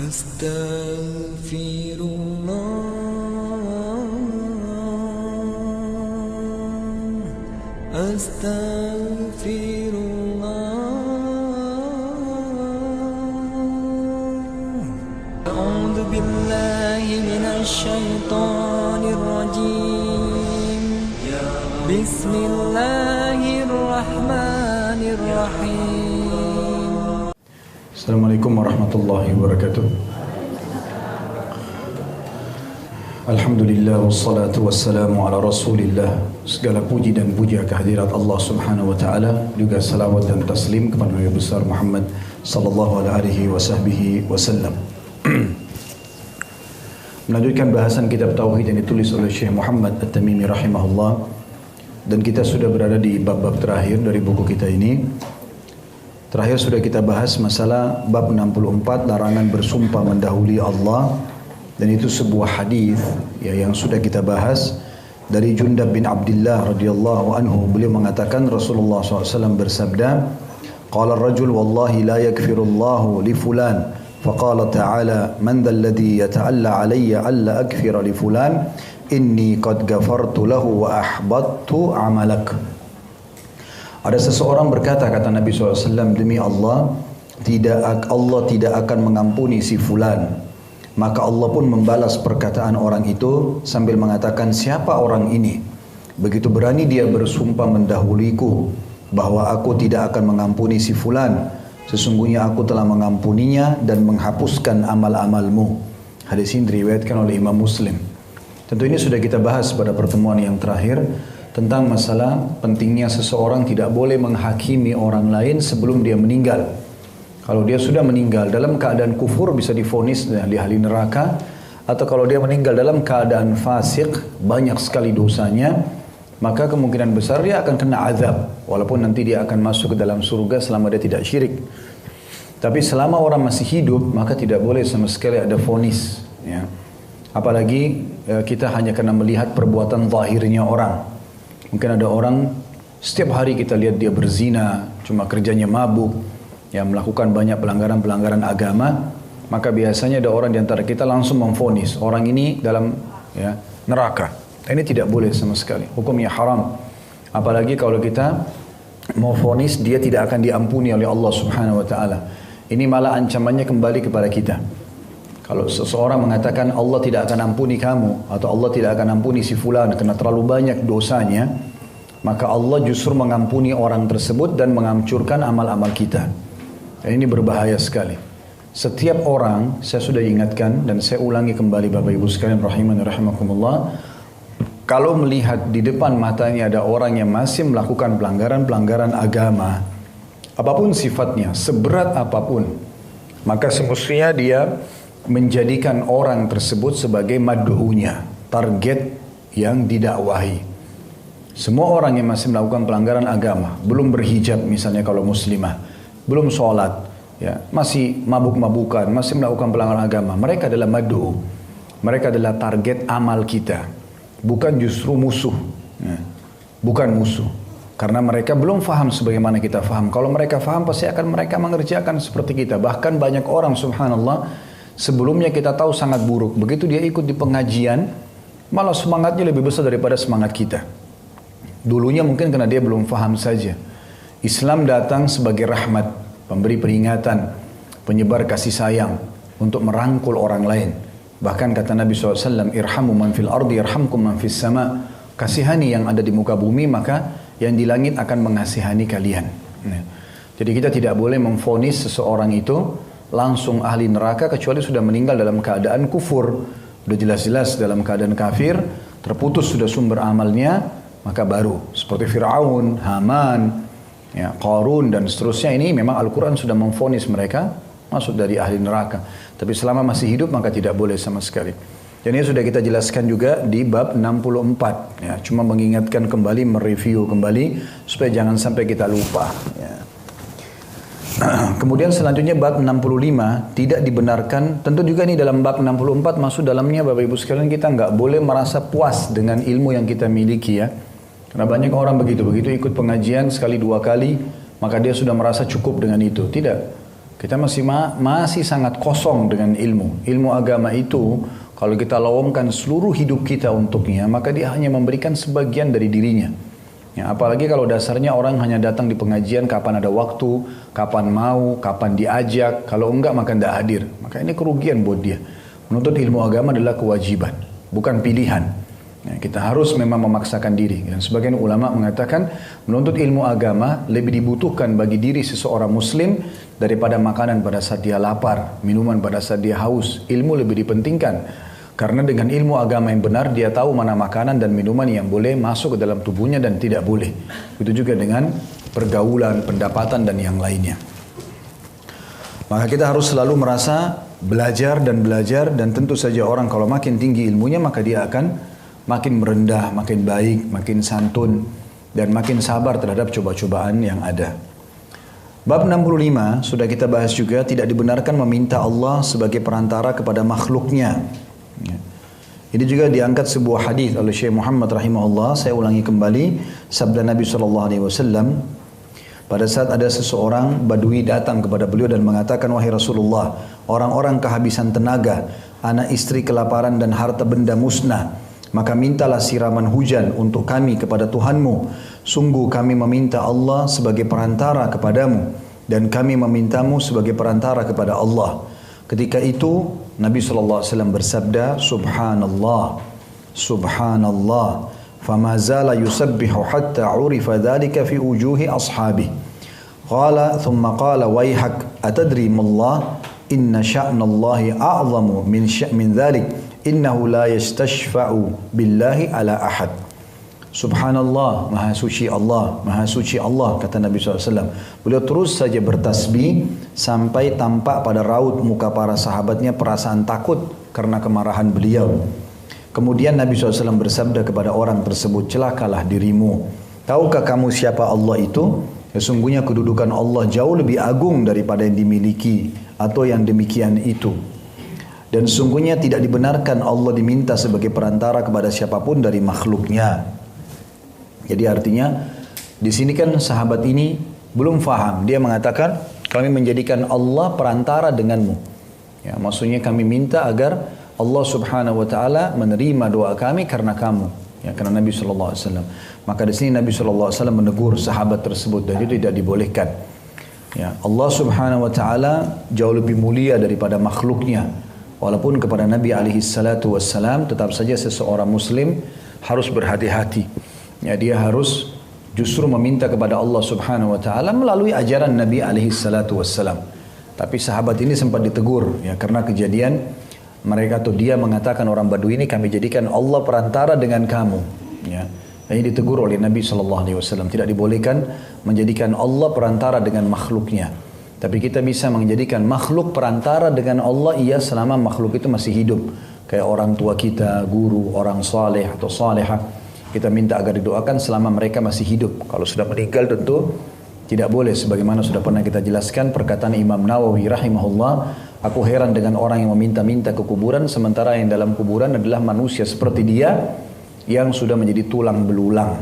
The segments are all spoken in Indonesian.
Astaghfirullah. A'udzu billahi minasy syaithanir rajim. Bismillahirrahmanirrahim. Assalamualaikum warahmatullahi wabarakatuh. Alhamdulillah wassalatu wassalamu ala rasulillah. Segala puji dan puja kehadirat Allah subhanahu wa ta'ala, juga salawat dan taslim kepada Nabi besar Muhammad sallallahu alaihi wasallam. Melanjutkan bahasan kitab Tauhid yang ditulis oleh Syekh Muhammad At-Tamimi rahimahullah. Dan kita sudah berada di bab-bab terakhir dari buku kita ini. Terakhir sudah kita bahas masalah bab 64, larangan bersumpah mendahului Allah. Dan itu sebuah hadis ya, yang sudah kita bahas dari Jundab bin Abdullah radhiyallahu anhu. Beliau mengatakan Rasulullah SAW bersabda, "Qala ar-rajul wallahi la yakfirullahu li fulan." Faqala ta'ala, "Man dhal ladhi yata'alla 'alayya alla akfira li fulan? Inni qad ghafartu lahu wa ahbattu 'amalak." Ada seseorang berkata, kata Nabi SAW, demi Allah tidak akan mengampuni si fulan. Maka Allah pun membalas perkataan orang itu sambil mengatakan, siapa orang ini? Begitu berani dia bersumpah mendahuliku bahwa aku tidak akan mengampuni si fulan. Sesungguhnya aku telah mengampuninya dan menghapuskan amal-amalmu. Hadis ini diriwayatkan oleh Imam Muslim. Tentu ini sudah kita bahas pada pertemuan yang terakhir tentang masalah pentingnya seseorang tidak boleh menghakimi orang lain sebelum dia meninggal. Kalau dia sudah meninggal dalam keadaan kufur bisa divonis di ahli neraka, atau kalau dia meninggal dalam keadaan fasik, banyak sekali dosanya, maka kemungkinan besar dia akan kena azab, walaupun nanti dia akan masuk ke dalam surga selama dia tidak syirik. Tapi selama orang masih hidup, maka tidak boleh sama sekali ada vonis, ya. Apalagi kita hanya karena melihat perbuatan zahirnya orang. Mungkin ada orang setiap hari kita lihat dia berzina, cuma kerjanya mabuk, yang melakukan banyak pelanggaran-pelanggaran agama, maka biasanya ada orang di antara kita langsung memvonis orang ini dalam neraka. Ini tidak boleh sama sekali, hukumnya haram. Apalagi kalau kita mau vonis dia tidak akan diampuni oleh Allah Subhanahu wa taala. Ini malah ancamannya kembali kepada kita. Kalau seseorang mengatakan Allah tidak akan ampuni kamu, atau Allah tidak akan ampuni si fulan karena terlalu banyak dosanya, maka Allah justru mengampuni orang tersebut dan menghancurkan amal-amal kita. Dan ini berbahaya sekali. Setiap orang, saya sudah ingatkan dan saya ulangi kembali Bapak Ibu sekalian rahimani rahimakumullah, kalau melihat di depan matanya ada orang yang masih melakukan pelanggaran-pelanggaran agama, apapun sifatnya, seberat apapun, maka semestinya dia menjadikan orang tersebut sebagai mad'unya, target yang didakwahi. Semua orang yang masih melakukan pelanggaran agama, belum berhijab misalnya kalau muslimah, belum sholat, ya, masih mabuk-mabukan, masih melakukan pelanggaran agama, mereka adalah mad'u. Mereka adalah target amal kita, bukan justru musuh, ya. Bukan musuh, karena mereka belum faham sebagaimana kita faham. Kalau mereka faham pasti akan mereka mengerjakan seperti kita. Bahkan banyak orang subhanallah sebelumnya kita tahu sangat buruk, begitu dia ikut di pengajian malah semangatnya lebih besar daripada semangat kita. Dulunya mungkin karena dia belum faham saja. Islam datang sebagai rahmat, pemberi peringatan, penyebar kasih sayang untuk merangkul orang lain. Bahkan kata Nabi SAW, irhamu man fil ardi irhamkum man fis sama. Kasihani yang ada di muka bumi, maka yang di langit akan mengasihani kalian. Jadi kita tidak boleh memvonis seseorang itu langsung ahli neraka kecuali sudah meninggal dalam keadaan kufur. Sudah jelas-jelas dalam keadaan kafir, terputus sudah sumber amalnya, maka baru. Seperti Fir'aun, Haman, ya, Qarun dan seterusnya, ini memang Al-Quran sudah memvonis mereka masuk dari ahli neraka. Tapi selama masih hidup maka tidak boleh sama sekali. Dan ini sudah kita jelaskan juga di bab 64. Ya, cuma mengingatkan kembali, mereview kembali supaya jangan sampai kita lupa. Ya. Kemudian selanjutnya bab 65 tidak dibenarkan. Tentu juga ini dalam bab 64 masuk dalamnya Bapak Ibu sekalian, kita nggak boleh merasa puas dengan ilmu yang kita miliki ya. Karena banyak orang begitu ikut pengajian sekali dua kali, maka dia sudah merasa cukup dengan itu. Tidak. Kita masih sangat kosong dengan ilmu. Ilmu agama itu kalau kita lawamkan seluruh hidup kita untuknya, maka dia hanya memberikan sebagian dari dirinya. Ya, apalagi kalau dasarnya orang hanya datang di pengajian kapan ada waktu, kapan mau, kapan diajak. Kalau enggak maka tidak hadir. Maka ini kerugian buat dia. Menuntut ilmu agama adalah kewajiban, bukan pilihan. Ya, kita harus memang memaksakan diri. Dan sebagian ulama mengatakan menuntut ilmu agama lebih dibutuhkan bagi diri seseorang muslim daripada makanan pada saat dia lapar, minuman pada saat dia haus. Ilmu lebih dipentingkan. Karena dengan ilmu agama yang benar dia tahu mana makanan dan minuman yang boleh masuk ke dalam tubuhnya dan tidak boleh. Itu juga dengan pergaulan, pendapatan dan yang lainnya. Maka kita harus selalu merasa belajar dan tentu saja orang kalau makin tinggi ilmunya maka dia akan makin merendah, makin baik, makin santun, dan makin sabar terhadap coba-cobaan yang ada. Bab 65 sudah kita bahas juga, tidak dibenarkan meminta Allah sebagai perantara kepada makhluknya. Ini juga diangkat sebuah hadis oleh Syekh Muhammad rahimahullah. Saya ulangi kembali sabda Nabi SAW. Pada saat ada seseorang Badui datang kepada beliau dan mengatakan, wahai Rasulullah, orang-orang kehabisan tenaga, anak istri kelaparan dan harta benda musnah. Maka mintalah siraman hujan untuk kami kepada Tuhanmu. Sungguh kami meminta Allah sebagai perantara kepadamu. Dan kami memintamu sebagai perantara kepada Allah. Ketika itu Nabi SAW bersabda, Subhanallah, Subhanallah. Fama zala yusabbihu hatta urifa dhalika fi wujuhi ashabi. Qala thumma qala wayhak atadri mallah inna sya'nallahi a'zamu min dhalik. Innahu la yastashfa'u billahi ala ahad. Subhanallah, maha suci Allah, maha suci Allah, kata Nabi SAW. Beliau terus saja bertasbih sampai tampak pada raut muka para sahabatnya perasaan takut karena kemarahan beliau. Kemudian Nabi SAW bersabda kepada orang tersebut, celakalah dirimu. Tahukah kamu siapa Allah itu? Sesungguhnya kedudukan Allah jauh lebih agung daripada yang dimiliki atau yang demikian itu. Dan sungguhnya tidak dibenarkan Allah diminta sebagai perantara kepada siapapun dari makhluknya. Jadi artinya di sini kan sahabat ini belum faham. Dia mengatakan kami menjadikan Allah perantara denganmu. Ya, maksudnya kami minta agar Allah Subhanahu Wa Taala menerima doa kami karena kamu. Ya, karena Nabi Sallallahu Alaihi Wasallam. Maka di sini Nabi Sallallahu Alaihi Wasallam menegur sahabat tersebut dan itu tidak dibolehkan. Ya, Allah Subhanahu Wa Taala jauh lebih mulia daripada makhluknya. Walaupun kepada Nabi alaihi salatu wassalam tetap saja seseorang muslim harus berhati-hati. Ya, dia harus justru meminta kepada Allah Subhanahu wa taala melalui ajaran Nabi alaihi salatu wassalam. Tapi sahabat ini sempat ditegur ya karena kejadian mereka atau dia mengatakan orang Badui ini kami jadikan Allah perantara dengan kamu. Ya. Ini ditegur oleh Nabi sallallahu alaihi wasallam, tidak dibolehkan menjadikan Allah perantara dengan makhluknya. Tapi kita bisa menjadikan makhluk perantara dengan Allah iya selama makhluk itu masih hidup. Kayak orang tua kita, guru, orang saleh atau salehah. Kita minta agar didoakan selama mereka masih hidup. Kalau sudah meninggal tentu tidak boleh. Sebagaimana sudah pernah kita jelaskan perkataan Imam Nawawi rahimahullah. Aku heran dengan orang yang meminta-minta ke kuburan sementara yang dalam kuburan adalah manusia seperti dia yang sudah menjadi tulang belulang.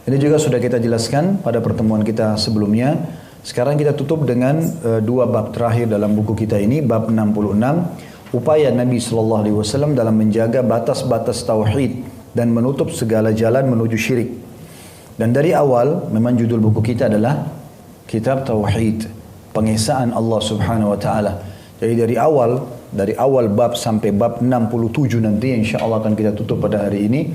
Ini juga sudah kita jelaskan pada pertemuan kita sebelumnya. Sekarang kita tutup dengan dua bab terakhir dalam buku kita ini, bab 66, upaya Nabi SAW dalam menjaga batas-batas tauhid dan menutup segala jalan menuju syirik. Dan dari awal, memang judul buku kita adalah Kitab Tauhid, pengesaan Allah Subhanahu Wa Taala. Jadi dari awal bab sampai bab 67 nanti, insya Allah akan kita tutup pada hari ini.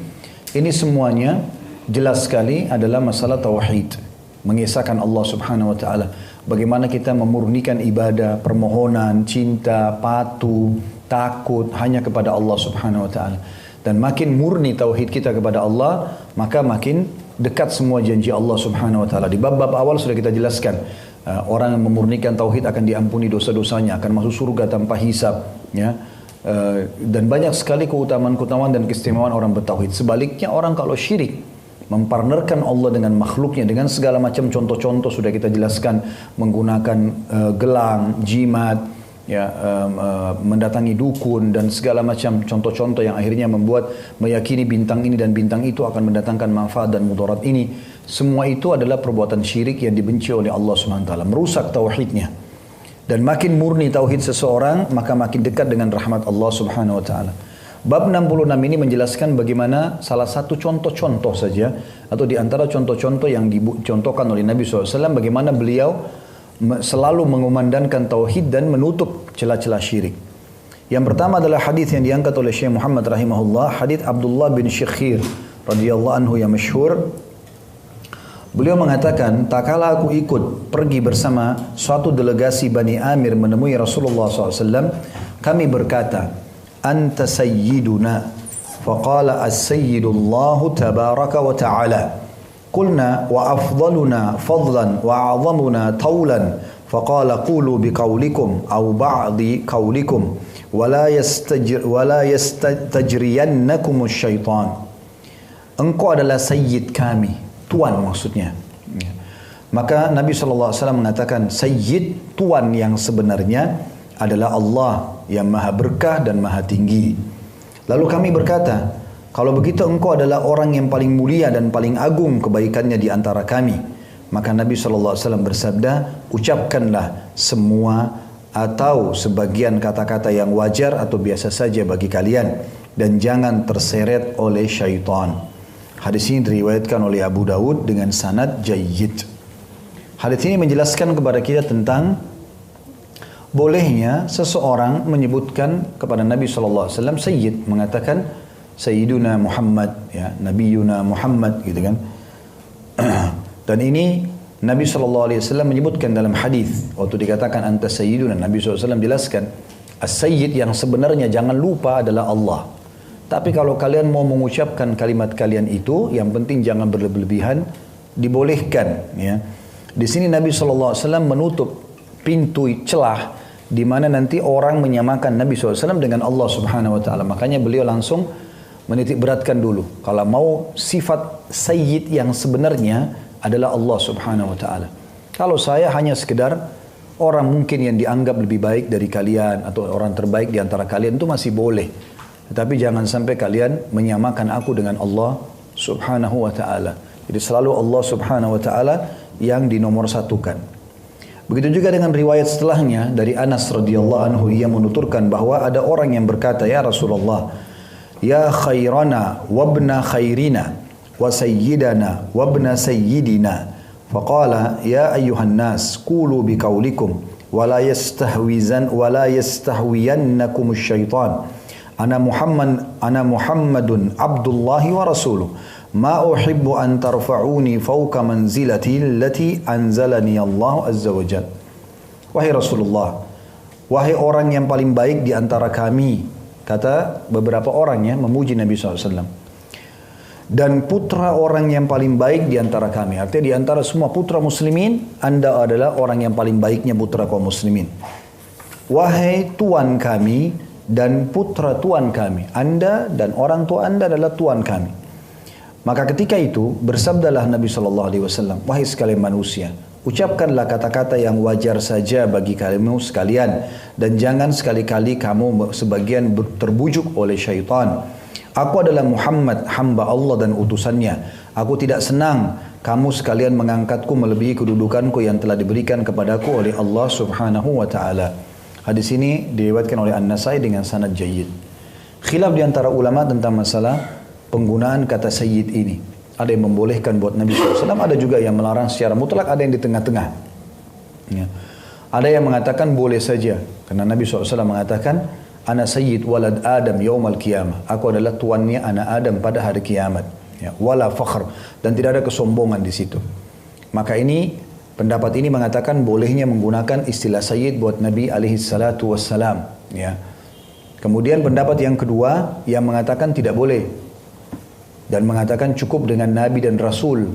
Ini semuanya jelas sekali adalah masalah tauhid. Mengesahkan Allah Subhanahu Wa Taala. Bagaimana kita memurnikan ibadah, permohonan, cinta, patuh, takut hanya kepada Allah Subhanahu Wa Taala. Dan makin murni tauhid kita kepada Allah, maka makin dekat semua janji Allah Subhanahu Wa Taala. Di bab-bab awal sudah kita jelaskan, orang yang memurnikan tauhid akan diampuni dosa-dosanya, akan masuk surga tanpa hisab. Ya. Dan banyak sekali keutamaan-keutamaan dan keistimewaan orang bertauhid. Sebaliknya orang kalau syirik, mempartnerkan Allah dengan makhluknya dengan segala macam contoh-contoh sudah kita jelaskan, menggunakan gelang, jimat, ya, mendatangi dukun dan segala macam contoh-contoh yang akhirnya membuat meyakini bintang ini dan bintang itu akan mendatangkan manfaat dan mudarat ini. Semua itu adalah perbuatan syirik yang dibenci oleh Allah Subhanahu wa taala, merusak tauhidnya. Dan makin murni tauhid seseorang, maka makin dekat dengan rahmat Allah Subhanahu wa taala. Bab 66 ini menjelaskan bagaimana salah satu contoh-contoh saja atau di antara contoh-contoh yang dicontohkan oleh Nabi SAW, bagaimana beliau selalu mengumandangkan tauhid dan menutup celah-celah syirik. Yang pertama adalah hadis yang diangkat oleh Syekh Muhammad rahimahullah, hadis Abdullah bin Syekhir radhiyallahu anhu yang masyhur. Beliau mengatakan, tak kala aku ikut pergi bersama suatu delegasi Bani Amir menemui Rasulullah SAW, kami berkata, Anta sayyiduna, faqala as-sayyidullahu tabaraka wa ta'ala. Qulna wa afdaluna fadlan wa a'zamuna tawlan, faqala qulu biqaulikum au ba'di qaulikum, wala yastajriyannakum syaitan. Engkau adalah sayyid kami, tuan maksudnya. Maka Nabi SAW mengatakan, sayyid, tuan yang sebenarnya adalah Allah yang maha berkah dan maha tinggi. Lalu kami berkata, kalau begitu engkau adalah orang yang paling mulia dan paling agung kebaikannya di antara kami. Maka Nabi SAW bersabda, ucapkanlah semua atau sebagian kata-kata yang wajar atau biasa saja bagi kalian, dan jangan terseret oleh syaitan. Hadis ini diriwayatkan oleh Abu Dawud dengan sanad jayyid. Hadis ini menjelaskan kepada kita tentang bolehnya seseorang menyebutkan kepada Nabi SAW sayyid, mengatakan Sayyiduna Muhammad, ya, Nabiyuna Muhammad, gitu kan. Dan ini Nabi SAW menyebutkan dalam hadis waktu dikatakan anta sayyiduna, Nabi SAW jelaskan as-sayyid yang sebenarnya jangan lupa adalah Allah. Tapi kalau kalian mau mengucapkan kalimat kalian itu, yang penting jangan berlebihan, dibolehkan. Ya. Di sini Nabi SAW menutup pintu celah di mana nanti orang menyamakan Nabi SAW dengan Allah Subhanahu Wa Taala. Makanya beliau langsung menitik beratkan dulu. Kalau mau sifat sayyid yang sebenarnya adalah Allah Subhanahu Wa Taala. Kalau saya hanya sekedar orang mungkin yang dianggap lebih baik dari kalian atau orang terbaik di antara kalian, itu masih boleh. Tetapi jangan sampai kalian menyamakan aku dengan Allah Subhanahu wa taala. Jadi selalu Allah Subhanahu wa taala yang dinomorsatukan. Begitu juga dengan riwayat setelahnya dari Anas radhiyallahu anhu, ia menuturkan bahwa ada orang yang berkata, ya Rasulullah, ya khairana wabna khairina wa sayyidana wabna sayyidina. Faqala ya ayyuhan nas qulu biqaulikum wa la yastahwiyannakum syaitan. Ana Muhammadun Abdullahi wa Rasuluh. Ma uhibbu an tarfa'uni fawqa manzilati allati anzalani Allah Azza wa Jalla. Wahai Rasulullah, wahai orang yang paling baik di antara kami, kata beberapa orang ya, memuji Nabi SAW. Dan putra orang yang paling baik di antara kami. Artinya di antara semua putra muslimin, Anda adalah orang yang paling baiknya putra kaum muslimin. Wahai tuan kami dan putra tuan kami, Anda dan orang tua Anda adalah tuan kami. Maka ketika itu bersabdalah Nabi SAW, wahai sekalian manusia, ucapkanlah kata-kata yang wajar saja bagi kamu sekalian, dan jangan sekali-kali kamu sebagian terbujuk oleh syaitan. Aku adalah Muhammad, hamba Allah dan utusannya. Aku tidak senang kamu sekalian mengangkatku melebihi kedudukanku yang telah diberikan kepadaku oleh Allah Subhanahu wa taala. Hadis ini diriwayatkan oleh An-Nasai dengan sanad jayyid. Khilaf di antara ulama tentang masalah penggunaan kata sayyid ini. Ada yang membolehkan buat Nabi SAW, ada juga yang melarang secara mutlak, ada yang di tengah-tengah. Ya. Ada yang mengatakan boleh saja, karena Nabi SAW mengatakan, Ana sayyid walad Adam yaumal qiyamah. Aku adalah tuannya anak Adam pada hari kiamat. Ya. Wala fakhr, dan tidak ada kesombongan di situ. Maka ini pendapat ini mengatakan bolehnya menggunakan istilah sayyid buat Nabi alaihi salatu wassalam. Ya. Kemudian pendapat yang kedua yang mengatakan tidak boleh dan mengatakan cukup dengan Nabi dan Rasul,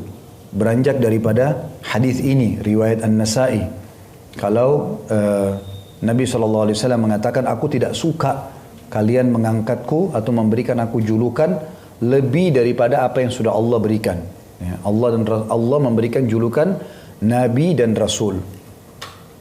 beranjak daripada hadis ini riwayat An-Nasai. Kalau Nabi SAW mengatakan, aku tidak suka kalian mengangkatku atau memberikan aku julukan lebih daripada apa yang sudah Allah berikan. Ya, Allah memberikan julukan Nabi dan Rasul.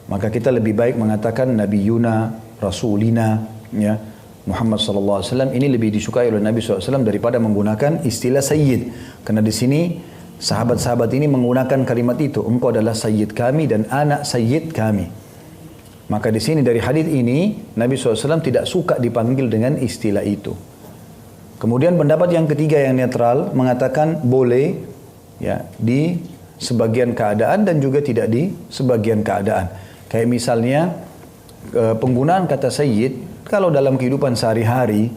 Maka kita lebih baik mengatakan Nabi Yuna, Rasulina, ya, Muhammad SAW ini lebih disukai oleh Nabi SAW daripada menggunakan istilah sayyid. Karena di sini sahabat-sahabat ini menggunakan kalimat itu. Engkau adalah sayyid kami dan anak sayyid kami. Maka di sini dari hadis ini Nabi SAW tidak suka dipanggil dengan istilah itu. Kemudian pendapat yang ketiga yang netral mengatakan boleh ya di sebagian keadaan dan juga tidak di sebagian keadaan. Kayak misalnya penggunaan kata sayyid kalau dalam kehidupan sehari-hari,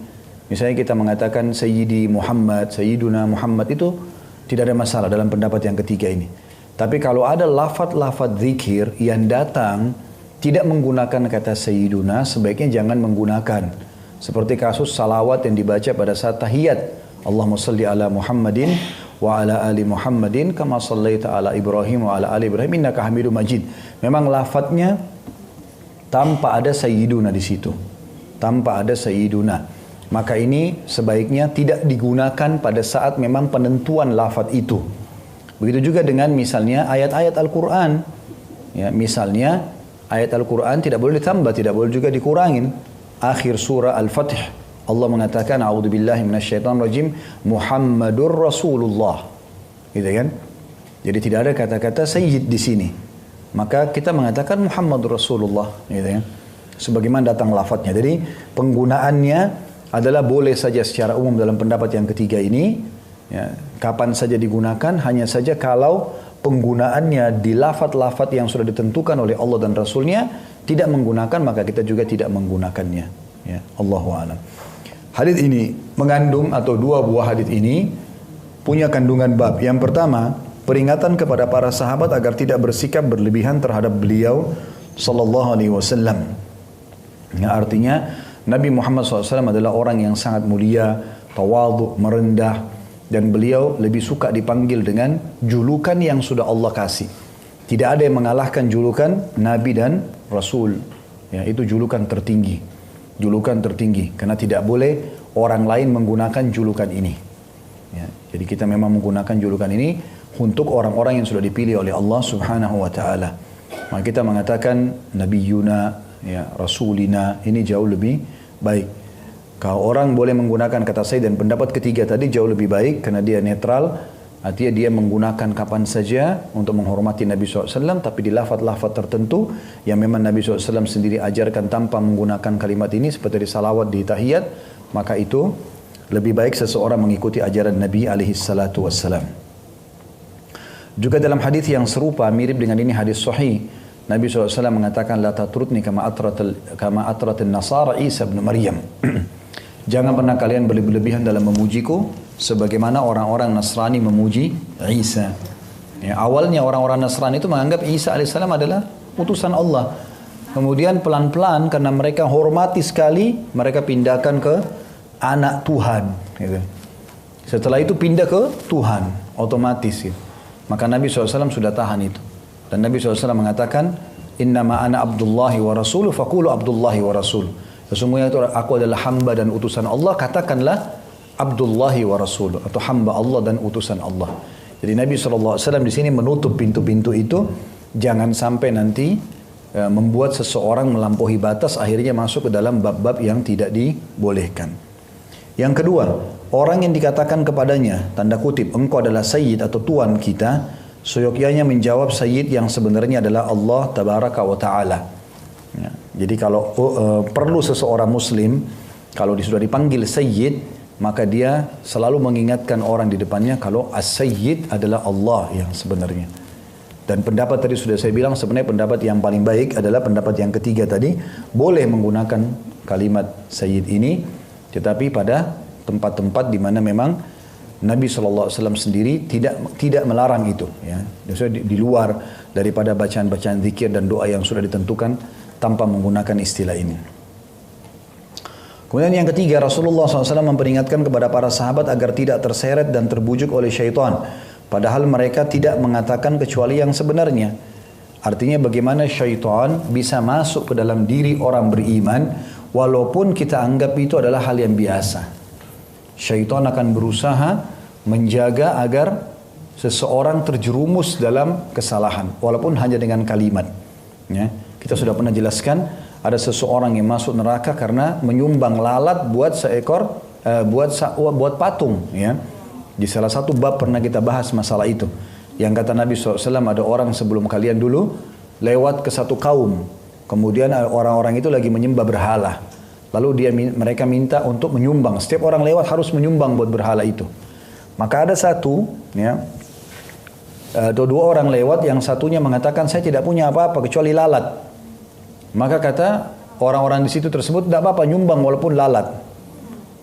misalnya kita mengatakan Sayyidi Muhammad, Sayyiduna Muhammad, itu tidak ada masalah dalam pendapat yang ketiga ini. Tapi kalau ada lafaz-lafaz zikir yang datang tidak menggunakan kata Sayyiduna, sebaiknya jangan menggunakan. Seperti kasus salawat yang dibaca pada saat tahiyat. Allahumma salli ala Muhammadin wa ala ali Muhammadin kama sallaita ala Ibrahim wa ala ali Ibrahim innaka Hamidum Majid. Memang lafadznya tanpa ada Sayyiduna di situ. Tanpa ada Sayyiduna. Maka ini sebaiknya tidak digunakan pada saat memang penentuan lafadz itu. Begitu juga dengan misalnya ayat-ayat Al-Quran. Ya, misalnya ayat Al-Quran tidak boleh ditambah, tidak boleh juga dikurangin. Akhir surah Al-Fatih, Allah mengatakan, A'udzubillahi minasyaitonirrajim, Muhammadur Rasulullah. Gitu kan? Jadi tidak ada kata-kata Sayyid di sini. Maka kita mengatakan Muhammadur Rasulullah. Gitu kan? Sebagaimana datang lafadznya. Jadi penggunaannya adalah boleh saja secara umum dalam pendapat yang ketiga ini, ya, kapan saja digunakan, hanya saja kalau penggunaannya di lafaz-lafaz yang sudah ditentukan oleh Allah dan Rasulnya tidak menggunakan, maka kita juga tidak menggunakannya. Ya, Allahu a'lam. Hadis ini mengandung, atau dua buah hadis ini punya kandungan bab. Yang pertama, peringatan kepada para sahabat agar tidak bersikap berlebihan terhadap beliau sallallahu alaihi wasallam. Ya, artinya Nabi Muhammad SAW adalah orang yang sangat mulia, tawadhu, merendah, dan beliau lebih suka dipanggil dengan julukan yang sudah Allah kasih. Tidak ada yang mengalahkan julukan Nabi dan Rasul. Ya, itu julukan tertinggi. Julukan tertinggi. Karena tidak boleh orang lain menggunakan julukan ini. Ya, jadi kita memang menggunakan julukan ini untuk orang-orang yang sudah dipilih oleh Allah Subhanahu wa Ta'ala. Maka kita mengatakan Nabi Yuna, ya, Rasulina, ini jauh lebih baik. Kalau orang boleh menggunakan kata Sayyid, dan pendapat ketiga tadi jauh lebih baik karena dia netral, artinya dia menggunakan kapan saja untuk menghormati Nabi SAW, tapi di lafaz-lafaz tertentu yang memang Nabi SAW sendiri ajarkan tanpa menggunakan kalimat ini, seperti di salawat di tahiyat, maka itu lebih baik seseorang mengikuti ajaran Nabi SAW. Juga dalam hadis yang serupa mirip dengan ini, hadis sahih, Nabi SAW mengatakan, La tatrutni kama atratin nasara Isa bin Maryam. Jangan pernah kalian berlebihan dalam memujiku, sebagaimana orang-orang Nasrani memuji Isa. Ya, awalnya orang-orang Nasrani itu menganggap Isa alaihissalam adalah utusan Allah. Kemudian pelan-pelan karena mereka hormati sekali, mereka pindahkan ke anak Tuhan. Gitu. Setelah itu pindah ke Tuhan, otomatis. Gitu. Maka Nabi SAW sudah tahan itu. Dan Nabi SAW mengatakan, Innama ana abdullahi wa rasuluh, faqulu abdullahi wa rasul. Sesungguhnya itu aku adalah hamba dan utusan Allah, katakanlah abdullahi wa rasul, atau hamba Allah dan utusan Allah. Jadi Nabi SAW di sini menutup pintu-pintu itu, jangan sampai nanti membuat seseorang melampaui batas, akhirnya masuk ke dalam bab-bab yang tidak dibolehkan. Yang kedua, orang yang dikatakan kepadanya, tanda kutip, engkau adalah sayyid atau tuan kita, seyogyanya menjawab sayyid yang sebenarnya adalah Allah tabaraka wa ta'ala. Ya, jadi kalau perlu seseorang muslim, kalau sudah dipanggil sayyid, maka dia selalu mengingatkan orang di depannya kalau as-sayyid adalah Allah yang sebenarnya. Dan pendapat tadi sudah saya bilang, sebenarnya pendapat yang paling baik adalah pendapat yang ketiga tadi, boleh menggunakan kalimat sayyid ini, tetapi pada tempat-tempat di mana memang Nabi SAW sendiri tidak melarang itu, ya. Di luar daripada bacaan-bacaan zikir dan doa yang sudah ditentukan tanpa menggunakan istilah ini. Kemudian yang ketiga, Rasulullah SAW memperingatkan kepada para sahabat agar tidak terseret dan terbujuk oleh syaitan, padahal mereka tidak mengatakan kecuali yang sebenarnya. Artinya bagaimana syaitan bisa masuk ke dalam diri orang beriman walaupun kita anggap itu adalah hal yang biasa. Syaitan akan berusaha menjaga agar seseorang terjerumus dalam kesalahan, walaupun hanya dengan kalimat. Ya, kita sudah pernah jelaskan, ada seseorang yang masuk neraka karena menyumbang lalat buat seekor, buat patung. Ya, di salah satu bab pernah kita bahas masalah itu. Yang kata Nabi SAW, ada orang sebelum kalian dulu lewat ke satu kaum Kemudian orang-orang itu lagi menyembah berhala. Lalu mereka minta untuk menyumbang. Setiap orang lewat harus menyumbang buat berhala itu. Maka ada satu, ya, dua orang lewat, yang satunya mengatakan saya tidak punya apa-apa kecuali lalat. Maka kata orang-orang di situ tersebut, tidak apa-apa nyumbang walaupun lalat.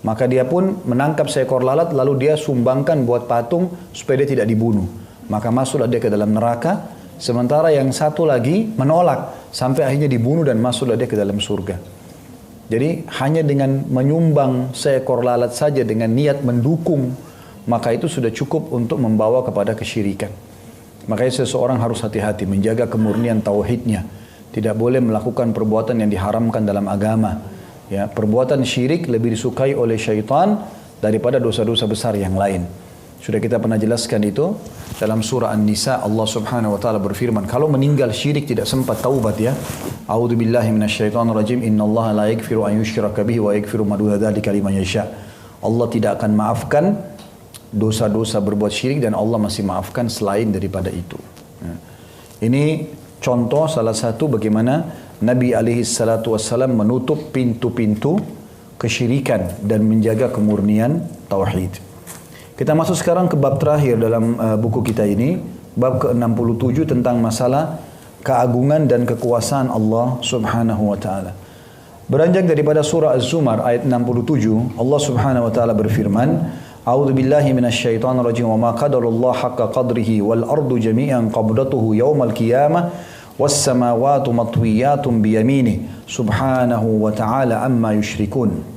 Maka dia pun menangkap seekor lalat lalu dia sumbangkan buat patung supaya dia tidak dibunuh. Maka masuklah dia ke dalam neraka. Sementara yang satu lagi menolak sampai akhirnya dibunuh dan masuklah dia ke dalam surga. Jadi hanya dengan menyumbang seekor lalat saja dengan niat mendukung, maka itu sudah cukup untuk membawa kepada kesyirikan. Makanya seseorang harus hati-hati menjaga kemurnian tauhidnya. Tidak boleh melakukan perbuatan yang diharamkan dalam agama. Ya, perbuatan syirik lebih disukai oleh syaitan daripada dosa-dosa besar yang lain. Sudah kita pernah jelaskan itu dalam surah An-Nisa. Allah Subhanahu wa taala berfirman, kalau meninggal syirik tidak sempat taubat, ya. A'udzubillahi minasyaitonir rajim. Innallaha la yaghfiru an yushraka bihi wa yaghfiru ma duna dzalika liman yasha. Allah tidak akan maafkan dosa-dosa berbuat syirik dan Allah masih maafkan selain daripada itu. Ya. Ini contoh salah satu bagaimana Nabi alaihi salatu wassalam menutup pintu-pintu kesyirikan dan menjaga kemurnian tauhid. Kita masuk sekarang ke bab terakhir dalam buku kita ini, bab ke-67 tentang masalah keagungan dan kekuasaan Allah Subhanahu wa taala. Beranjak daripada surah Az-Zumar ayat 67, Allah Subhanahu wa taala berfirman, A'udzu billahi minasyaitonir rajim wa ma qadarullah haqqa qadrihi wal ardu jami'an qabdatuhu yaumal qiyamah was samawati matwiyatun bi yaminihi subhanahu wa ta'ala amma yusyrikun.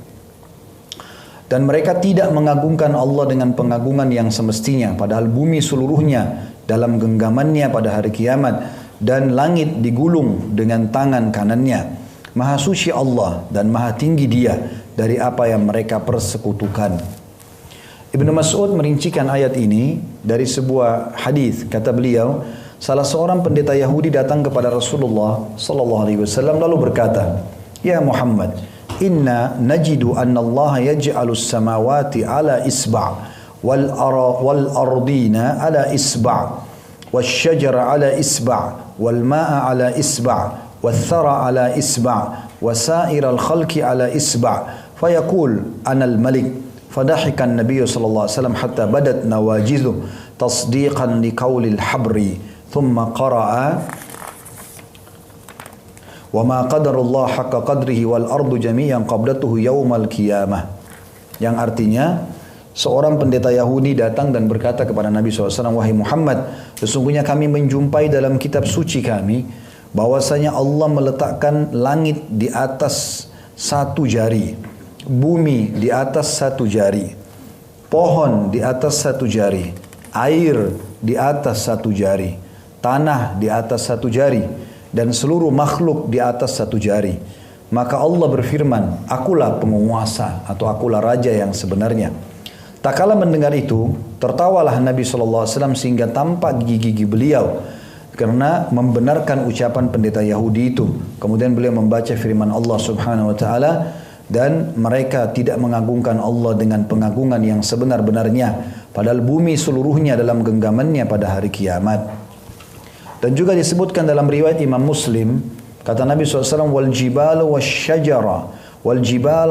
Dan mereka tidak mengagungkan Allah dengan pengagungan yang semestinya, padahal bumi seluruhnya dalam genggamannya pada hari kiamat dan langit digulung dengan tangan kanannya. Maha suci Allah dan maha tinggi Dia dari apa yang mereka persekutukan. Ibnu Mas'ud merincikan ayat ini dari sebuah hadis. Kata beliau, salah seorang pendeta Yahudi datang kepada Rasulullah sallallahu alaihi wasallam lalu berkata, "Ya Muhammad, inna najidu anna Allah yaj'alus samawati ala isba' wal ardina ala isba' wash shajara ala isba' wal ma'a ala isba' wath thara ala isba' wasairal khalqi ala isba' fayaqul ana al malik." فضحك النبي صلى الله عليه وسلم حتى بدت نواجذه تصديقا لقول الحبر ثم قرأ وما قدر الله حق قدره والأرض جميعا قبضته يوم القيامة, yang artinya seorang pendeta Yahudi datang dan berkata kepada Nabi SAW, wahai Muhammad, sesungguhnya kami menjumpai dalam kitab suci kami bahwasanya Allah meletakkan langit di atas satu jari, bumi di atas satu jari, pohon di atas satu jari, air di atas satu jari, tanah di atas satu jari, dan seluruh makhluk di atas satu jari. Maka Allah berfirman, akulah penguasa atau akulah raja yang sebenarnya. Tak kala mendengar itu, tertawalah Nabi SAW sehingga tampak gigi-gigi beliau karena membenarkan ucapan pendeta Yahudi itu. Kemudian beliau membaca firman Allah Subhanahu wa taala, dan mereka tidak mengagungkan Allah dengan pengagungan yang sebenar-benarnya, padahal bumi seluruhnya dalam genggamannya pada hari kiamat. Dan juga disebutkan dalam riwayat Imam Muslim, kata Nabi SAW, wal jibalu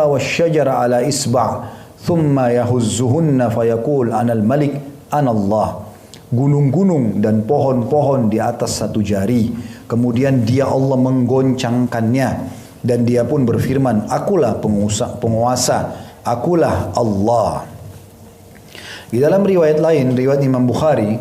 wasyajara ala isba' thumma yahuzzuhunna fayaqul anal malik anallah. Gunung-gunung dan pohon-pohon di atas satu jari, kemudian dia Allah menggoncangkannya dan dia pun berfirman, akulah penguasa, akulah Allah. Di dalam riwayat lain, riwayat Imam Bukhari,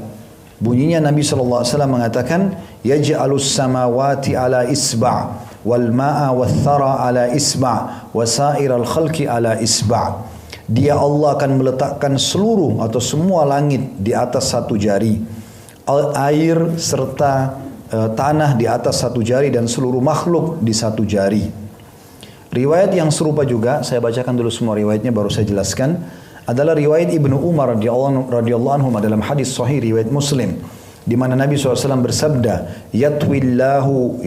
bunyinya Nabi SAW mengatakan, yaj'alus samawati ala isba' wal ma'a wath thara ala isba' wa sairal khalqi ala isba'. Dia Allah akan meletakkan seluruh atau semua langit di atas satu jari, air serta tanah di atas satu jari, dan seluruh makhluk di satu jari. Riwayat yang serupa juga, saya bacakan dulu semua riwayatnya baru saya jelaskan, adalah riwayat Ibnu Umar radhiyallahu anhu dalam hadis sahih riwayat Muslim, di mana Nabi SAW bersabda, yatwillahu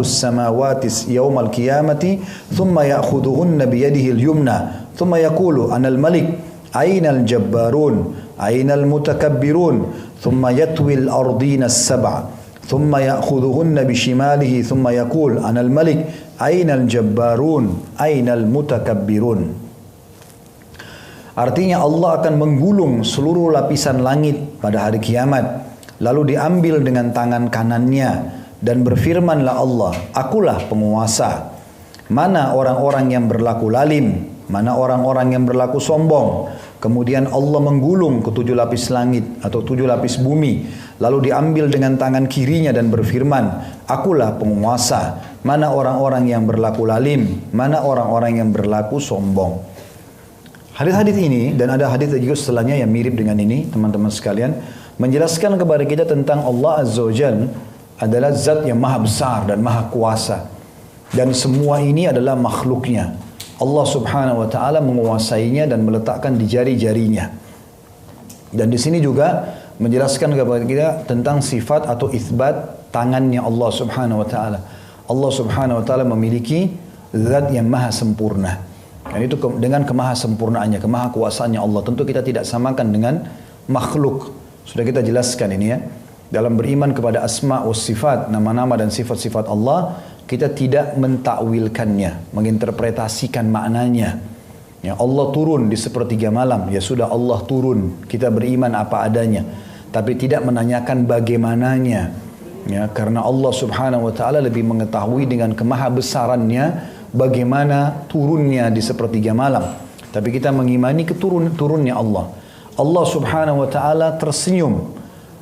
as-samawati yawmal qiyamati thumma ya'khudhuhunna biyadihi al-yumna thumma yaqulu anal malik aynal jabbarun aynal mutakabbirun thumma yatwil ardina as-sab'a thumma ya'khudhuhunna bishimalihi thumma yaqul anal malik ainal jabbarun ainal mutakabbirun. Artinya Allah akan menggulung seluruh lapisan langit pada hari kiamat, lalu diambil dengan tangan kanannya dan berfirmanlah Allah, akulah penguasa. Mana orang-orang yang berlaku lalim, mana orang-orang yang berlaku sombong. Kemudian Allah menggulung ketujuh lapis langit atau 7 lapis bumi, lalu diambil dengan tangan kirinya dan berfirman, akulah penguasa. Mana orang-orang yang berlaku lalim, mana orang-orang yang berlaku sombong. Hadis-hadis ini dan ada hadis juga setelahnya yang mirip dengan ini, teman-teman sekalian, menjelaskan kepada kita tentang Allah Azza wa Jalla adalah zat yang maha besar dan maha kuasa. Dan semua ini adalah makhluknya. Allah Subhanahu wa taala menguasainya dan meletakkan di jari-jarinya. Dan di sini juga menjelaskan kepada kita tentang sifat atau itsbat tangannya Allah Subhanahu wa taala. Allah Subhanahu wa taala memiliki zat yang maha sempurna. Dan itu dengan kemahasempurnaannya, kemahakuasaannya Allah. Tentu kita tidak samakan dengan makhluk. Sudah kita jelaskan ini ya. Dalam beriman kepada asma wa sifat, nama-nama dan sifat-sifat Allah, kita tidak mentakwilkannya, menginterpretasikan maknanya. Ya, Allah turun di sepertiga malam, ya sudah Allah turun, kita beriman apa adanya. Tapi tidak menanyakan bagaimananya. Ya, karena Allah Subhanahu wa taala lebih mengetahui dengan kemahabesarannya bagaimana turunnya di sepertiga malam. Tapi kita mengimani turunnya Allah. Allah Subhanahu wa taala tersenyum,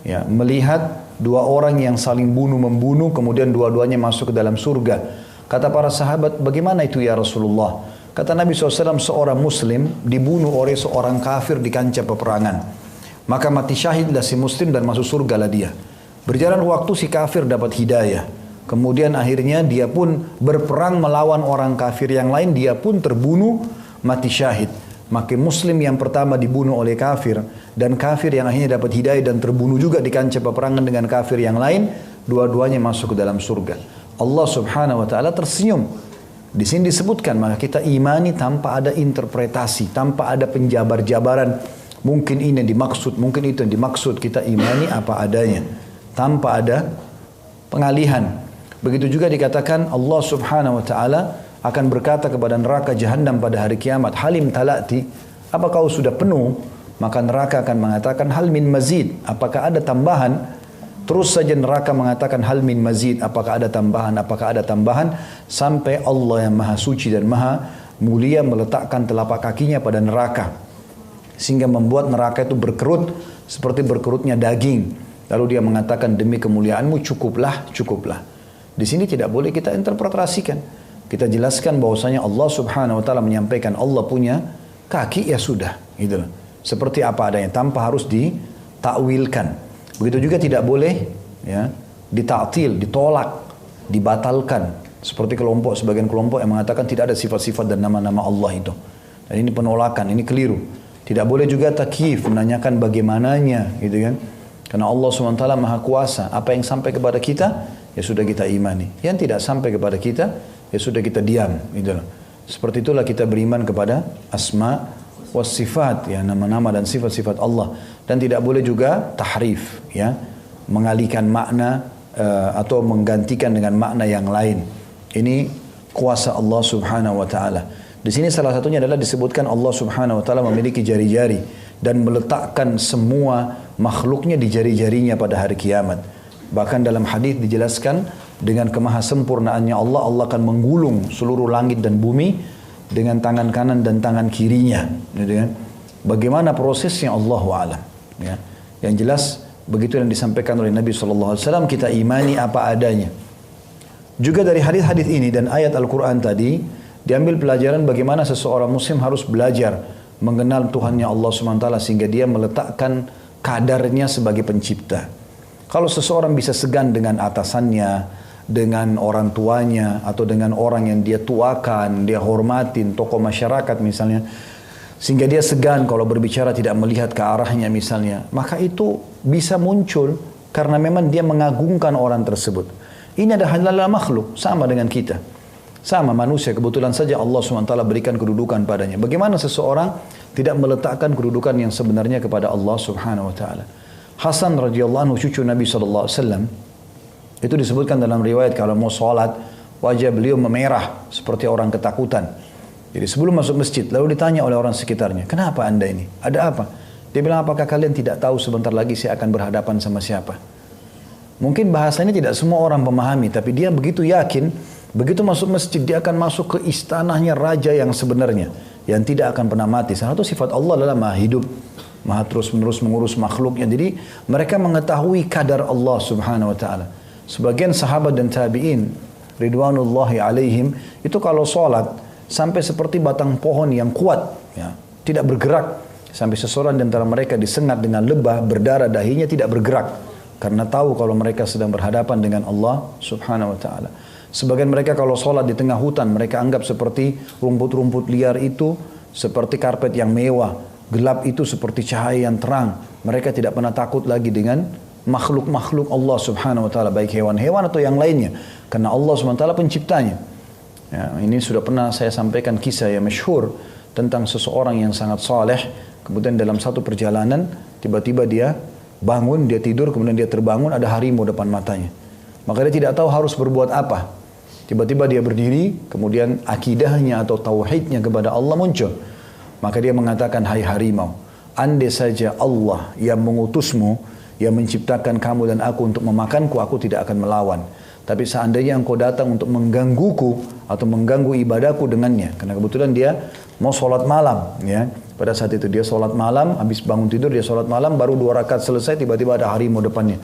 ya, melihat dua orang yang saling bunuh-membunuh, kemudian dua-duanya masuk ke dalam surga. Kata para sahabat, bagaimana itu ya Rasulullah? Kata Nabi SAW, seorang muslim dibunuh oleh seorang kafir di kancah peperangan. Maka mati syahidlah si muslim dan masuk surga lah dia. Berjalan waktu si kafir dapat hidayah. Kemudian akhirnya dia pun berperang melawan orang kafir yang lain, dia pun terbunuh mati syahid. Maka muslim yang pertama dibunuh oleh kafir, dan kafir yang akhirnya dapat hidayah dan terbunuh juga di kancah peperangan dengan kafir yang lain, dua-duanya masuk ke dalam surga. Allah Subhanahu wa taala tersenyum. Di sini disebutkan, maka kita imani tanpa ada interpretasi, tanpa ada penjabar-jabaran. Mungkin ini yang dimaksud, mungkin itu yang dimaksud. Kita imani apa adanya, tanpa ada pengalihan. Begitu juga dikatakan Allah Subhanahu wa taala akan berkata kepada neraka Jahannam pada hari kiamat, halim talati, apa kau sudah penuh? Maka neraka akan mengatakan hal min mazid, apakah ada tambahan? Terus saja neraka mengatakan hal min mazid, apakah ada tambahan, apakah ada tambahan, sampai Allah yang maha suci dan maha mulia meletakkan telapak kakinya pada neraka, sehingga membuat neraka itu berkerut seperti berkerutnya daging. Lalu dia mengatakan, demi kemuliaanmu cukuplah, cukuplah. Di sini tidak boleh kita interpretasikan. Kita jelaskan bahwasanya Allah Subhanahu wa taala menyampaikan Allah punya kaki, ya sudah, gitu loh. Seperti apa adanya, tanpa harus ditakwilkan. Begitu juga tidak boleh ya ditaktil, ditolak, dibatalkan. Seperti sebagian kelompok yang mengatakan tidak ada sifat-sifat dan nama-nama Allah itu. Dan ini penolakan, ini keliru. Tidak boleh juga takyif, menanyakan bagaimananya, gitu kan. Karena Allah SWT Maha Kuasa. Apa yang sampai kepada kita, ya sudah kita imani. Yang tidak sampai kepada kita, ya sudah kita diam, gitu loh. Seperti itulah kita beriman kepada asma was sifat, ya, nama-nama dan sifat-sifat Allah. Dan tidak boleh juga tahrif, ya, mengalihkan makna atau menggantikan dengan makna yang lain. Ini kuasa Allah Subhanahu wa taala. Di sini salah satunya adalah disebutkan Allah Subhanahu wa taala memiliki jari-jari dan meletakkan semua makhluknya di jari-jarinya pada hari kiamat. Bahkan dalam hadis dijelaskan dengan kemahasempurnaannya Allah, Allah akan menggulung seluruh langit dan bumi dengan tangan kanan dan tangan kirinya. Bagaimana prosesnya Allahu a'lam. Ya. Yang jelas begitu yang disampaikan oleh Nabi SAW, kita imani apa adanya. Juga dari hadis-hadis ini dan ayat Al-Quran tadi diambil pelajaran bagaimana seseorang muslim harus belajar mengenal Tuhannya Allah SWT sehingga dia meletakkan kadarnya sebagai pencipta. Kalau seseorang bisa segan dengan atasannya, dengan orang tuanya, atau dengan orang yang dia tuakan, dia hormatin, tokoh masyarakat misalnya, sehingga dia segan kalau berbicara tidak melihat ke arahnya misalnya, maka itu bisa muncul karena memang dia mengagungkan orang tersebut. Ini adalah makhluk, sama dengan kita. Sama manusia, kebetulan saja Allah SWT berikan kedudukan padanya. Bagaimana seseorang tidak meletakkan kedudukan yang sebenarnya kepada Allah Subhanahu wa taala? Hasan radhiyallahu anhu, cucu Nabi SAW, Itu disebutkan dalam riwayat kalau mau sholat, wajah beliau memerah seperti orang ketakutan. Jadi sebelum masuk masjid, lalu ditanya oleh orang sekitarnya, kenapa anda ini? Ada apa? Dia bilang, apakah kalian tidak tahu sebentar lagi saya akan berhadapan sama siapa? Mungkin bahasanya tidak semua orang memahami, tapi dia begitu yakin, begitu masuk masjid, dia akan masuk ke istananya raja yang sebenarnya, yang tidak akan pernah mati. Salah satu sifat Allah adalah maha hidup, maha terus-menerus mengurus makhluknya. Jadi mereka mengetahui kadar Allah subhanahu wa ta'ala. Sebagian sahabat dan tabi'in ridwanullahi alaihim itu kalau sholat sampai seperti batang pohon yang kuat, ya, tidak bergerak, sampai seseorang di antara mereka disengat dengan lebah, berdarah dahinya, tidak bergerak karena tahu kalau mereka sedang berhadapan dengan Allah subhanahu wa ta'ala. Sebagian mereka kalau sholat di tengah hutan, mereka anggap seperti rumput-rumput liar itu seperti karpet yang mewah, gelap itu seperti cahaya yang terang. Mereka tidak pernah takut lagi dengan makhluk-makhluk Allah subhanahu wa ta'ala, baik hewan-hewan atau yang lainnya, karena Allah subhanahu wa ta'ala penciptanya. Ya, ini sudah pernah saya sampaikan kisah yang masyhur tentang seseorang yang sangat saleh, kemudian dalam satu perjalanan tiba-tiba dia bangun, dia tidur, kemudian dia terbangun, ada harimau depan matanya. Maka dia tidak tahu harus berbuat apa. Tiba-tiba dia berdiri, kemudian akidahnya atau tauhidnya kepada Allah muncul. Maka dia mengatakan, hai harimau, andai saja Allah yang mengutusmu, yang menciptakan kamu dan aku untuk memakanku, aku tidak akan melawan. Tapi seandainya engkau datang untuk menggangguku atau mengganggu ibadahku dengannya, karena kebetulan dia mau sholat malam, ya. Pada saat itu dia sholat malam, habis bangun tidur dia sholat malam, baru 2 rakaat selesai, tiba-tiba ada harimau depannya.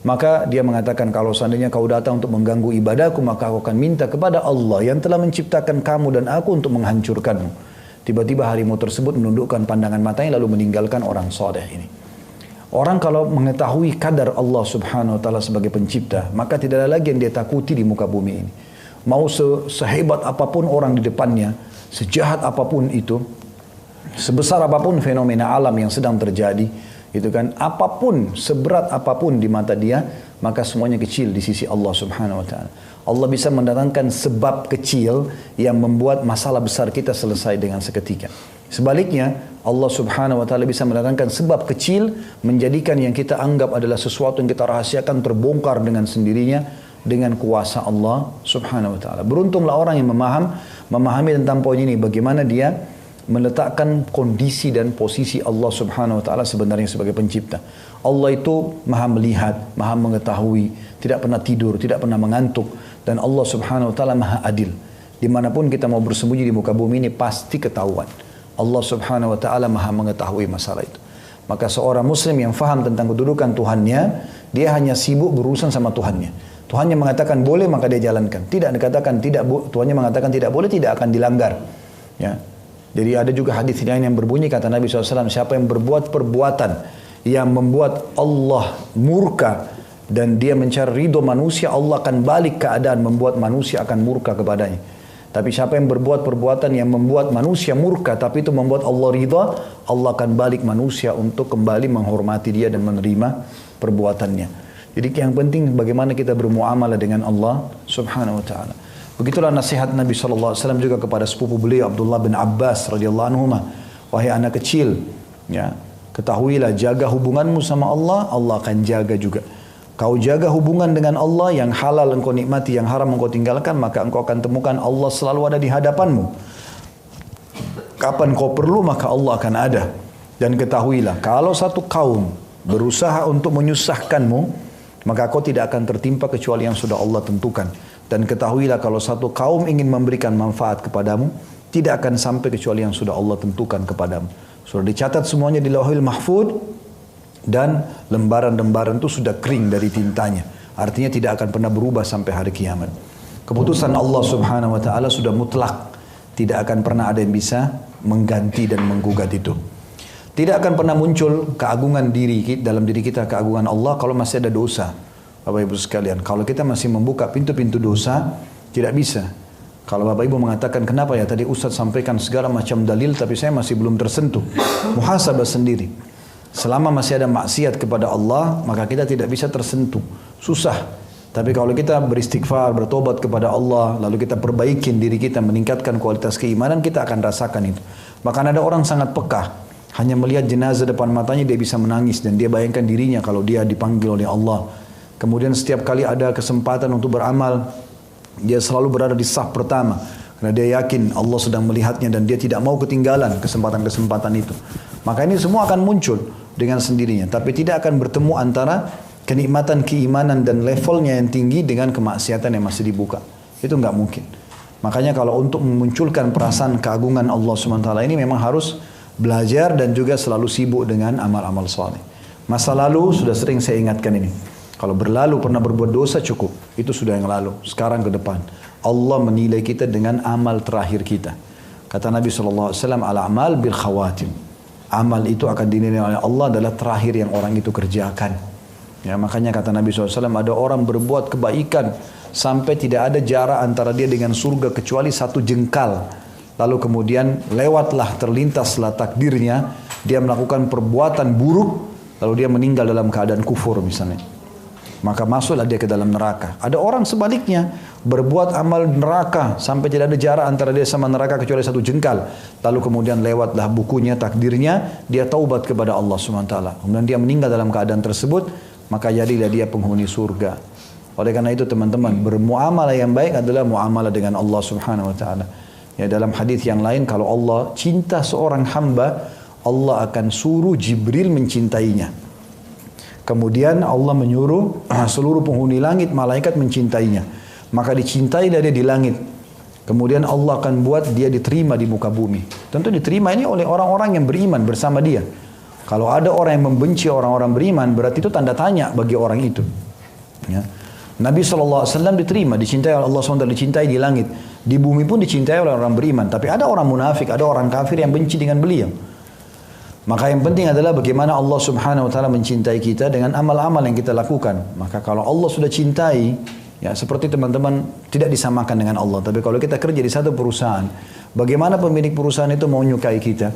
Maka dia mengatakan, kalau seandainya kau datang untuk mengganggu ibadahku, maka aku akan minta kepada Allah yang telah menciptakan kamu dan aku untuk menghancurkanmu. Tiba-tiba harimau tersebut menundukkan pandangan matanya lalu meninggalkan orang saleh ini. Orang kalau mengetahui kadar Allah subhanahu wa ta'ala sebagai pencipta, maka tidak ada lagi yang dia takuti di muka bumi ini. Mau sehebat apapun orang di depannya, sejahat apapun itu, sebesar apapun fenomena alam yang sedang terjadi, itu kan, apapun, seberat apapun di mata dia, maka semuanya kecil di sisi Allah subhanahu wa ta'ala. Allah bisa mendatangkan sebab kecil yang membuat masalah besar kita selesai dengan seketika. Sebaliknya, Allah subhanahu wa ta'ala bisa mendatangkan sebab kecil, menjadikan yang kita anggap adalah sesuatu yang kita rahasiakan terbongkar dengan sendirinya, dengan kuasa Allah subhanahu wa ta'ala. Beruntunglah orang yang memahami tentang poin ini, bagaimana dia meletakkan kondisi dan posisi Allah subhanahu wa ta'ala sebenarnya sebagai pencipta. Allah itu maha melihat, maha mengetahui, tidak pernah tidur, tidak pernah mengantuk, dan Allah subhanahu wa ta'ala maha adil. Dimanapun kita mau bersembunyi di muka bumi ini pasti ketahuan. Allah subhanahu wa ta'ala maha mengetahui masalah itu. Maka seorang muslim yang faham tentang kedudukan Tuhannya, dia hanya sibuk berurusan sama Tuhannya. Tuhannya mengatakan boleh, maka dia jalankan. Tidak dikatakan tidak, Tuhannya mengatakan tidak boleh, tidak akan dilanggar. Ya. Jadi ada juga hadis lain yang berbunyi, kata Nabi SAW, siapa yang berbuat perbuatan yang membuat Allah murka dan dia mencari ridho manusia, Allah akan balik keadaan membuat manusia akan murka kepadanya. Tapi siapa yang berbuat perbuatan yang membuat manusia murka, tapi itu membuat Allah ridha, Allah akan balik manusia untuk kembali menghormati dia dan menerima perbuatannya. Jadi yang penting bagaimana kita bermuamalah dengan Allah subhanahu wa ta'ala. Begitulah nasihat Nabi SAW juga kepada sepupu beliau Abdullah bin Abbas radhiyallahu anhu. Wahai anak kecil, ya, ketahuilah jaga hubunganmu sama Allah, Allah akan jaga juga. Kau jaga hubungan dengan Allah, yang halal engkau nikmati, yang haram engkau tinggalkan, maka engkau akan temukan Allah selalu ada di hadapanmu. Kapan kau perlu, maka Allah akan ada. Dan ketahuilah, kalau satu kaum berusaha untuk menyusahkanmu, maka kau tidak akan tertimpa kecuali yang sudah Allah tentukan. Dan ketahuilah, kalau satu kaum ingin memberikan manfaat kepadamu, tidak akan sampai kecuali yang sudah Allah tentukan kepadamu. Sudah dicatat semuanya di Lauhul Mahfuz. Dan lembaran-lembaran itu sudah kering dari tintanya. Artinya tidak akan pernah berubah sampai hari kiamat. Keputusan Allah subhanahu wa ta'ala sudah mutlak. Tidak akan pernah ada yang bisa mengganti dan menggugat itu. Tidak akan pernah muncul keagungan dalam diri kita, keagungan Allah kalau masih ada dosa. Bapak Ibu sekalian, kalau kita masih membuka pintu-pintu dosa, tidak bisa. Kalau Bapak Ibu mengatakan, kenapa ya tadi Ustaz sampaikan segala macam dalil tapi saya masih belum tersentuh. Muhasabah sendiri. Selama masih ada maksiat kepada Allah, maka kita tidak bisa tersentuh. Susah. Tapi kalau kita beristighfar, bertobat kepada Allah, lalu kita perbaikin diri kita, meningkatkan kualitas keimanan, kita akan rasakan itu. Bahkan ada orang sangat peka. Hanya melihat jenazah depan matanya, dia bisa menangis. Dan dia bayangkan dirinya kalau dia dipanggil oleh Allah Kemudian setiap kali ada kesempatan untuk beramal, dia selalu berada di saf pertama. Karena dia yakin Allah sedang melihatnya dan dia tidak mau ketinggalan kesempatan-kesempatan itu. Maka ini semua akan muncul dengan sendirinya. Tapi tidak akan bertemu antara kenikmatan keimanan dan levelnya yang tinggi dengan kemaksiatan yang masih dibuka. Itu nggak mungkin. Makanya kalau untuk memunculkan perasaan keagungan Allah SWT ini memang harus belajar dan juga selalu sibuk dengan amal-amal saleh. Masa lalu sudah sering saya ingatkan ini. Kalau berlalu pernah berbuat dosa cukup. Itu sudah yang lalu. Sekarang ke depan. Allah menilai kita dengan amal terakhir kita. Kata Nabi SAW, al-amal bil khawatim. Amal itu akan dinilai oleh Allah adalah terakhir yang orang itu kerjakan. Ya, makanya kata Nabi SAW, ada orang berbuat kebaikan sampai tidak ada jarak antara dia dengan surga kecuali 1 jengkal. Lalu kemudian lewatlah, terlintaslah takdirnya, dia melakukan perbuatan buruk, lalu dia meninggal dalam keadaan kufur misalnya. Maka masuklah dia ke dalam neraka. Ada orang sebaliknya, berbuat amal neraka sampai tidak ada jarak antara dia sama neraka kecuali 1 jengkal. Lalu kemudian lewatlah bukunya, takdirnya, dia taubat kepada Allah SWT. Kemudian dia meninggal dalam keadaan tersebut, maka jadilah dia penghuni surga. Oleh karena itu teman-teman, bermuamalah yang baik adalah muamalah dengan Allah Subhanahu wa taala. Ya, dalam hadis yang lain, kalau Allah cinta seorang hamba, Allah akan suruh Jibril mencintainya. Kemudian Allah menyuruh seluruh penghuni langit, malaikat mencintainya. Maka dicintailah dia di langit. Kemudian Allah akan buat dia diterima di muka bumi. Tentu diterima ini oleh orang-orang yang beriman bersama dia. Kalau ada orang yang membenci orang-orang beriman, berarti itu tanda tanya bagi orang itu. Ya. Nabi SAW diterima, dicintai oleh Allah SWT, dicintai di langit. Di bumi pun dicintai oleh orang beriman. Tapi ada orang munafik, ada orang kafir yang benci dengan beliau. Maka yang penting adalah bagaimana Allah Subhanahu wa taala mencintai kita dengan amal-amal yang kita lakukan. Maka kalau Allah sudah cintai, ya seperti teman-teman tidak disamakan dengan Allah. Tapi kalau kita kerja di satu perusahaan, bagaimana pemilik perusahaan itu mau menyukai kita?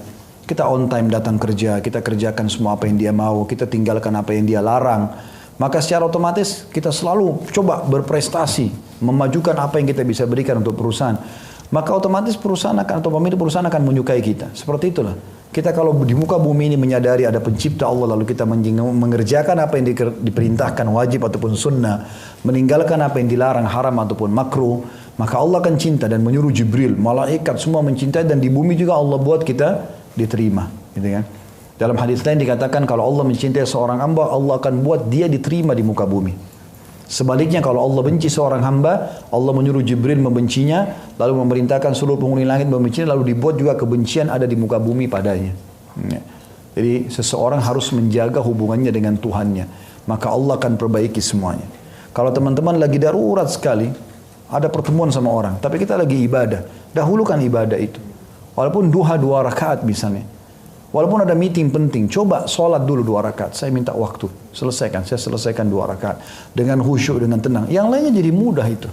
Kita on time datang kerja, kita kerjakan semua apa yang dia mau, kita tinggalkan apa yang dia larang. Maka secara otomatis kita selalu coba berprestasi, memajukan apa yang kita bisa berikan untuk perusahaan. Maka otomatis perusahaan akan atau pemilik perusahaan akan menyukai kita. Seperti itulah. Kita kalau di muka bumi ini menyadari ada pencipta Allah, lalu kita mengerjakan apa yang diperintahkan wajib ataupun sunnah, meninggalkan apa yang dilarang haram ataupun makruh, maka Allah akan cinta dan menyuruh Jibril, malaikat semua mencintai, dan di bumi juga Allah buat kita diterima, gitu kan? Dalam hadis lain dikatakan kalau Allah mencintai seorang hamba, Allah akan buat dia diterima di muka bumi. Sebaliknya kalau Allah benci seorang hamba, Allah menyuruh Jibril membencinya, lalu memerintahkan seluruh penghuni langit membencinya, lalu dibuat juga kebencian ada di muka bumi padanya. Ya. Jadi seseorang harus menjaga hubungannya dengan Tuhannya, maka Allah akan perbaiki semuanya. Kalau teman-teman lagi darurat sekali, ada pertemuan sama orang, tapi kita lagi ibadah, dahulukan ibadah itu. Walaupun duha 2 rakaat misalnya. Walaupun ada meeting penting, coba sholat dulu 2 rakaat. Saya minta waktu, saya selesaikan 2 rakaat. Dengan khusyuk, dengan tenang. Yang lainnya jadi mudah itu.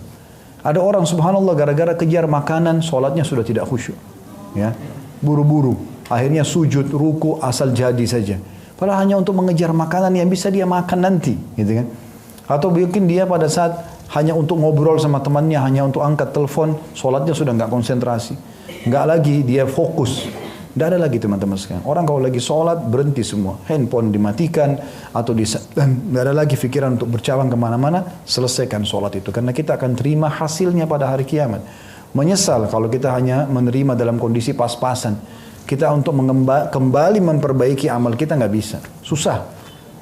Ada orang subhanallah gara-gara kejar makanan, sholatnya sudah tidak khusyuk. Ya, buru-buru. Akhirnya sujud, ruku, asal jadi saja. Padahal hanya untuk mengejar makanan yang bisa dia makan nanti. Gitu kan? Atau mungkin dia pada saat hanya untuk ngobrol sama temannya, hanya untuk angkat telepon, sholatnya sudah nggak konsentrasi. Nggak lagi dia fokus. Tidak ada lagi teman-teman sekalian. Orang kalau lagi sholat berhenti semua. Handphone dimatikan atau dan tidak ada lagi pikiran untuk bercabang kemana-mana. Selesaikan sholat itu. Karena kita akan terima hasilnya pada hari kiamat. Menyesal kalau kita hanya menerima dalam kondisi pas-pasan. Kita untuk kembali memperbaiki amal kita nggak bisa. Susah.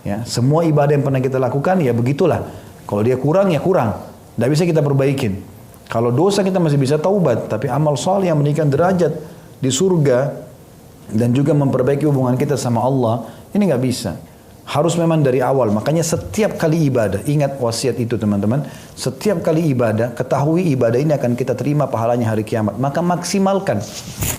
Ya, semua ibadah yang pernah kita lakukan ya begitulah. Kalau dia kurang ya kurang. Tidak bisa kita perbaikin. Kalau dosa kita masih bisa taubat. Tapi amal saleh yang meningkatkan derajat di surga dan juga memperbaiki hubungan kita sama Allah, ini nggak bisa. Harus memang dari awal. Makanya setiap kali ibadah, ingat wasiat itu teman-teman, setiap kali ibadah, ketahui ibadah ini akan kita terima pahalanya hari kiamat. Maka maksimalkan.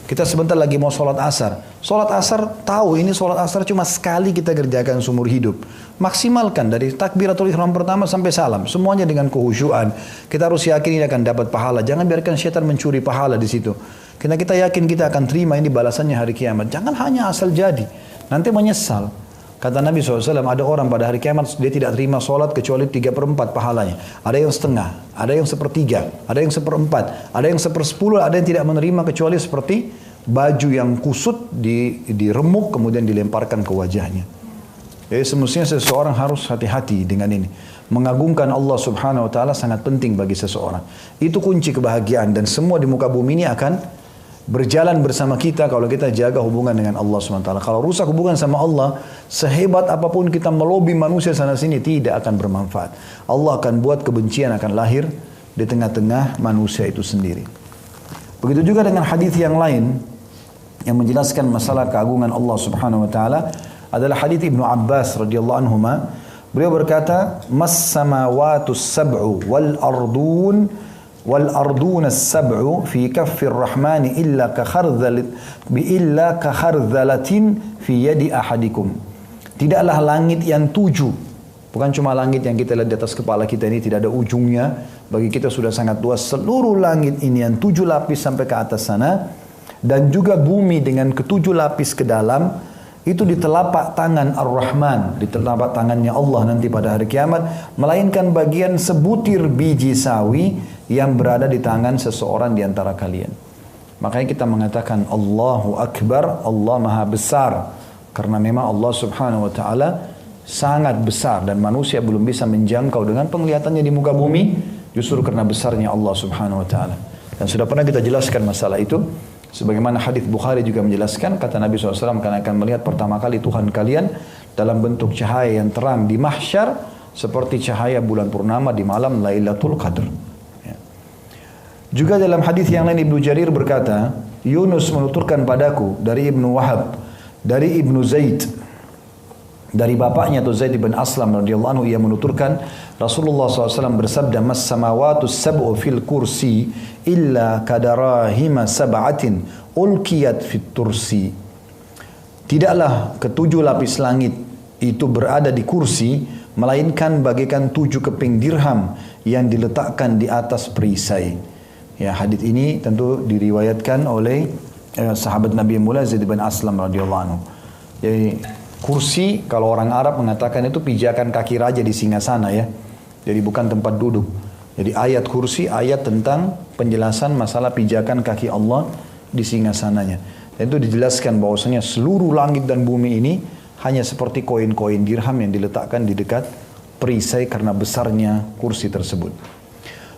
Kita sebentar lagi mau sholat asar. Sholat asar, tahu ini sholat asar cuma sekali kita kerjakan seumur hidup. Maksimalkan dari takbiratul ihram pertama sampai salam. Semuanya dengan kehusyuan. Kita harus yakin ini akan dapat pahala. Jangan biarkan syaitan mencuri pahala di situ. Karena kita yakin kita akan terima ini balasannya hari kiamat. Jangan hanya asal jadi. Nanti menyesal. Kata Nabi SAW, ada orang pada hari kiamat dia tidak terima sholat kecuali 3/4 pahalanya. Ada yang setengah, ada yang 1/3, ada yang 1/4, ada yang 1/10, ada yang tidak menerima kecuali seperti baju yang kusut diremuk kemudian dilemparkan ke wajahnya. Jadi semestinya seseorang harus hati-hati dengan ini. mengagungkan Allah Subhanahu wa taala sangat penting bagi seseorang. Itu kunci kebahagiaan dan semua di muka bumi ini akan berjalan bersama kita kalau kita jaga hubungan dengan Allah Subhanahu wa taala. Kalau rusak hubungan sama Allah, sehebat apapun kita melobi manusia sana sini tidak akan bermanfaat. Allah akan buat kebencian akan lahir di tengah-tengah manusia itu sendiri. Begitu juga dengan hadis yang lain yang menjelaskan masalah keagungan Allah Subhanahu wa taala adalah hadis Ibnu Abbas radhiyallahu anhuma. Beliau berkata, "Mas samawatus sab'u wal ardun as-sab'u fi kaffir rahmani illa ka khardhalatin fi yadi ahadikum." Tidaklah langit yang 7, bukan cuma langit yang kita lihat di atas kepala kita ini tidak ada ujungnya, bagi kita sudah sangat luas. Seluruh langit ini yang 7 lapis sampai ke atas sana, dan juga bumi dengan ke-7 lapis ke dalam, itu di telapak tangan Ar-Rahman, di telapak tangannya Allah nanti pada hari kiamat, melainkan bagian sebutir biji sawi yang berada di tangan seseorang di antara kalian. Makanya kita mengatakan Allahu Akbar, Allah Maha Besar, karena memang Allah Subhanahu wa taala sangat besar dan manusia belum bisa menjangkau dengan penglihatannya di muka bumi, justru karena besarnya Allah Subhanahu wa taala. Dan sudah pernah kita jelaskan masalah itu. Sebagaimana hadis Bukhari juga menjelaskan, kata Nabi SAW, kalian akan melihat pertama kali Tuhan kalian dalam bentuk cahaya yang terang di mahsyar, seperti cahaya bulan purnama di malam Lailatul Qadr. Ya. Juga dalam hadis yang lain Ibnu Jarir berkata, Yunus menuturkan padaku dari Ibnu Wahab, dari Ibnu Zaid, dari bapaknya atau Zaid bin Aslam radhiyallahu anhu, ia menuturkan Rasulullah SAW bersabda, "Mas samawatus sab'u fil kursi illa kadarahima sab'atin ulkiyat fit tursi." Tidaklah ke-7 lapis langit itu berada di kursi, melainkan bagaikan 7 keping dirham yang diletakkan di atas perisai. Ya, hadis ini tentu diriwayatkan oleh sahabat Nabi yang mulia Zaid bin Aslam radhiyallahu anhu. Jadi kursi, kalau orang Arab mengatakan itu pijakan kaki raja di singgasana ya. Jadi bukan tempat duduk. Jadi ayat kursi, ayat tentang penjelasan masalah pijakan kaki Allah di singgasananya. Dan itu dijelaskan bahwasanya seluruh langit dan bumi ini hanya seperti koin-koin dirham yang diletakkan di dekat perisai karena besarnya kursi tersebut.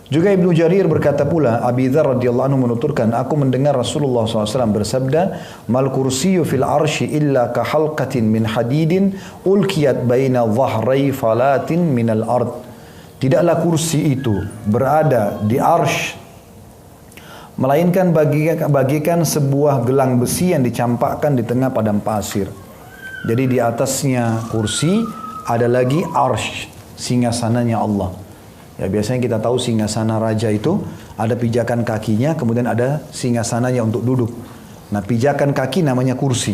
Juga Ibnu Jarir berkata pula, Abi Dzar radhiyallahu anhu menuturkan, aku mendengar Rasulullah SAW bersabda, "Mal kursiyyu fil arsy illa ka halqatin min hadidin ulkiyat baina dhahrai falatin minal ard." Tidaklah kursi itu berada di arsy, melainkan bagikan sebuah gelang besi yang dicampakkan di tengah padang pasir. Jadi di atasnya kursi ada lagi arsy, singgasananya Allah. Ya, biasanya kita tahu singgasana raja itu ada pijakan kakinya, kemudian ada singgasananya untuk duduk. Nah, pijakan kaki namanya kursi.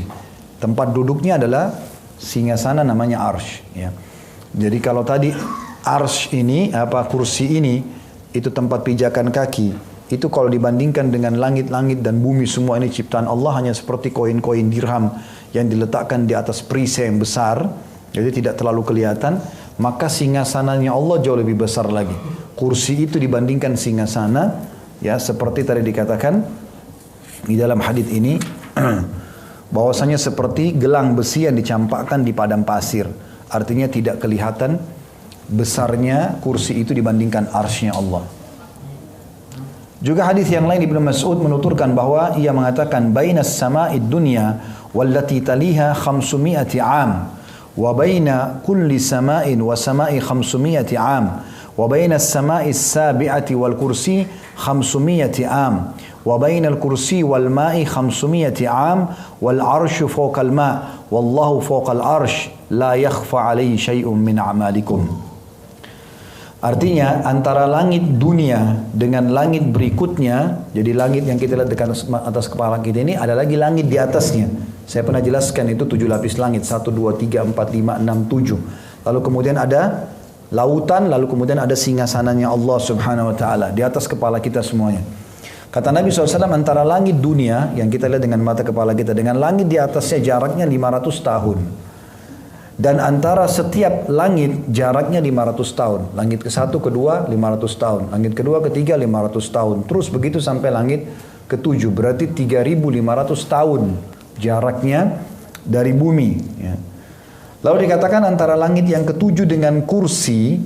Tempat duduknya adalah singgasana namanya arsy. Ya. Jadi kalau tadi arsy ini, kursi ini, itu tempat pijakan kaki. Itu kalau dibandingkan dengan langit-langit dan bumi semua ini ciptaan Allah hanya seperti koin-koin dirham yang diletakkan di atas perisai yang besar. Jadi tidak terlalu kelihatan. Maka singgasananya Allah jauh lebih besar lagi. Kursi itu dibandingkan singgasana, ya seperti tadi dikatakan di dalam hadis ini, bahwasanya seperti gelang besi yang dicampakkan di padang pasir. Artinya tidak kelihatan besarnya kursi itu dibandingkan arsy-nya Allah. Juga hadis yang lain Ibnu Mas'ud menuturkan bahwa ia mengatakan, "Bainas sama'id dunya wallati taliha 500 'am." وبين كل سماء وسماء 500 عام وبين السماء السابعة والكرسي 500 عام وبين الكرسي والماء 500 عام والعرش فوق الماء والله فوق العرش لا يخفى عليه شيء من أعمالكم. Artinya antara langit dunia dengan langit berikutnya, jadi langit yang kita lihat dekat atas kepala kita ini ada lagi langit di atasnya. Saya pernah jelaskan itu 7 lapis langit, 1, 2, 3, 4, 5, 6, 7. Lalu kemudian ada lautan, lalu kemudian ada singgasananya Allah Subhanahu wa taala di atas kepala kita semuanya. Kata Nabi SAW, antara langit dunia yang kita lihat dengan mata kepala kita dengan langit di atasnya jaraknya 500 tahun. Dan antara setiap langit jaraknya 500 tahun. Langit ke-1, ke-2 500 tahun. Langit ke-2, ke-3 500 tahun. Terus begitu sampai langit ke-7. Berarti 3.500 tahun jaraknya dari bumi. Ya. Lalu dikatakan antara langit yang ke-7 dengan kursi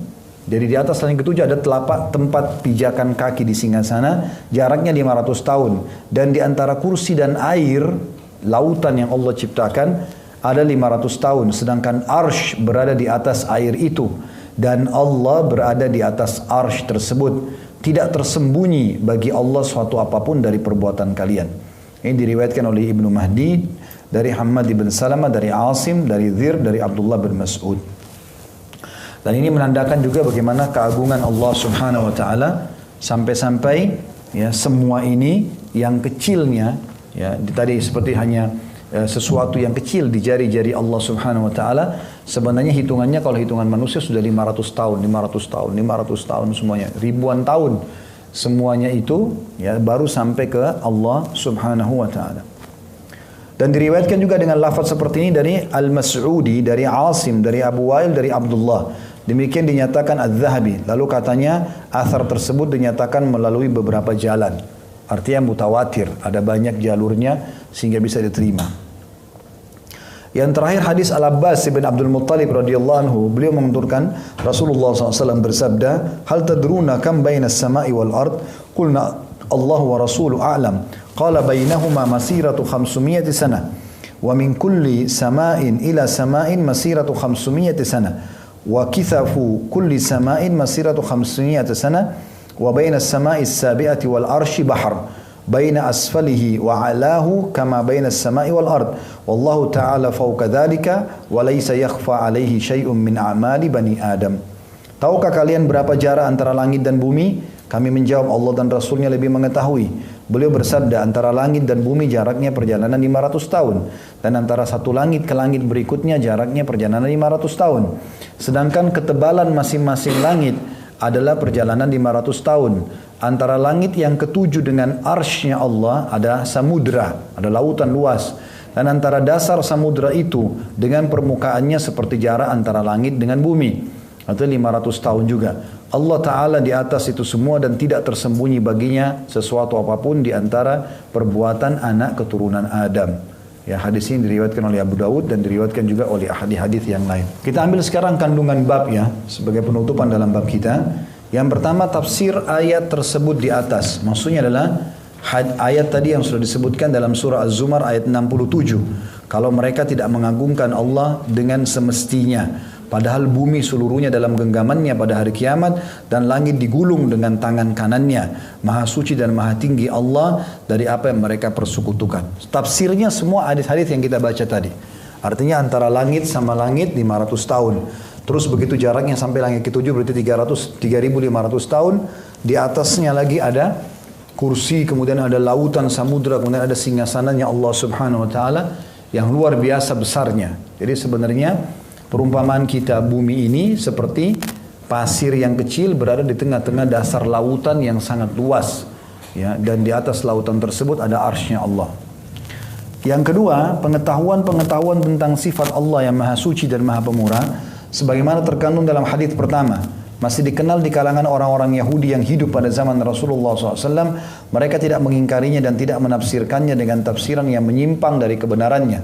Jadi di atas langit ketujuh ada telapak tempat pijakan kaki di singgasana, jaraknya 500 tahun. Dan di antara kursi dan air, lautan yang Allah ciptakan, ada 500 tahun. Sedangkan arsh berada di atas air itu. Dan Allah berada di atas arsh tersebut. Tidak tersembunyi bagi Allah suatu apapun dari perbuatan kalian. Ini diriwayatkan oleh Ibnu Mahdi, dari Hammad bin Salamah, dari Asim, dari Dhir, dari Abdullah bin Mas'ud. Dan ini menandakan juga bagaimana keagungan Allah Subhanahu wa taala sampai-sampai ya semua ini yang kecilnya ya tadi seperti hanya sesuatu yang kecil di jari-jari Allah Subhanahu wa taala, sebenarnya hitungannya kalau hitungan manusia sudah 500 tahun, 500 tahun, 500 tahun semuanya, ribuan tahun. Semuanya itu ya baru sampai ke Allah Subhanahu wa taala. Dan diriwayatkan juga dengan lafaz seperti ini dari Al-Mas'udi, dari Asim, dari Abu Wail, dari Abdullah. Demikian dinyatakan Adz-Dzahabi. Lalu katanya athar tersebut dinyatakan melalui beberapa jalan. Artinya mutawatir, ada banyak jalurnya sehingga bisa diterima. Yang terakhir hadis Al-Abbas bin Abdul Muttalib radhiyallahu anhu, beliau menuturkan Rasulullah SAW bersabda, "Hal tadruna kam bainas sama'i wal ard?" Qulna Allah wa rasuluhu a'lam. Qala bainahuma masiratu 500 sana wa min kulli sama'in ila sama'in masiratu 500 sana wa kithafu kulli sama'in masiratu 500 sana wa baina as-sama'i as-sabi'ati wal arshi bahr baina asfalihi wa 'alahu kama baina as-sama'i wal ard wallahu ta'ala fawqa dhalika wa laysa yakhfa 'alayhi syai'un min a'mali bani adam. Tahukah kalian berapa jarak antara langit dan bumi? Kami menjawab, Allah dan Rasulnya lebih mengetahui. Beliau bersabda, antara langit dan bumi jaraknya perjalanan 500 tahun. Dan antara satu langit ke langit berikutnya jaraknya perjalanan 500 tahun. Sedangkan ketebalan masing-masing langit adalah perjalanan 500 tahun. Antara langit yang ketujuh dengan arsy-Nya Allah ada samudra, ada lautan luas. Dan antara dasar samudra itu dengan permukaannya seperti jarak antara langit dengan bumi. Atau 500 tahun juga. Allah Ta'ala di atas itu semua dan tidak tersembunyi baginya sesuatu apapun di antara perbuatan anak keturunan Adam. Ya, hadis ini diriwayatkan oleh Abu Dawud dan diriwayatkan juga oleh hadis yang lain. Kita ambil sekarang kandungan bab ya, sebagai penutupan dalam bab kita. Yang pertama tafsir ayat tersebut di atas. Maksudnya adalah ayat tadi yang sudah disebutkan dalam surah Az-Zumar ayat 67. Kalau mereka tidak mengagungkan Allah dengan semestinya. Padahal bumi seluruhnya dalam genggamannya pada hari kiamat dan langit digulung dengan tangan kanannya. Maha suci dan maha tinggi Allah dari apa yang mereka persekutukan. Tafsirnya semua hadis-hadis yang kita baca tadi. Artinya antara langit sama langit 500 tahun. Terus begitu jaraknya sampai langit ke-7 berarti 3.500 tahun. Di atasnya lagi ada kursi, kemudian ada lautan samudra, kemudian ada singgasananya Allah Subhanahu wa taala yang luar biasa besarnya. Jadi sebenarnya perumpamaan kita bumi ini seperti pasir yang kecil berada di tengah-tengah dasar lautan yang sangat luas. Ya, dan di atas lautan tersebut ada arsy-Nya Allah. Yang kedua, pengetahuan tentang sifat Allah yang maha suci dan maha pemurah. Sebagaimana terkandung dalam hadis pertama. Masih dikenal di kalangan orang-orang Yahudi yang hidup pada zaman Rasulullah SAW. Mereka tidak mengingkarinya dan tidak menafsirkannya dengan tafsiran yang menyimpang dari kebenarannya.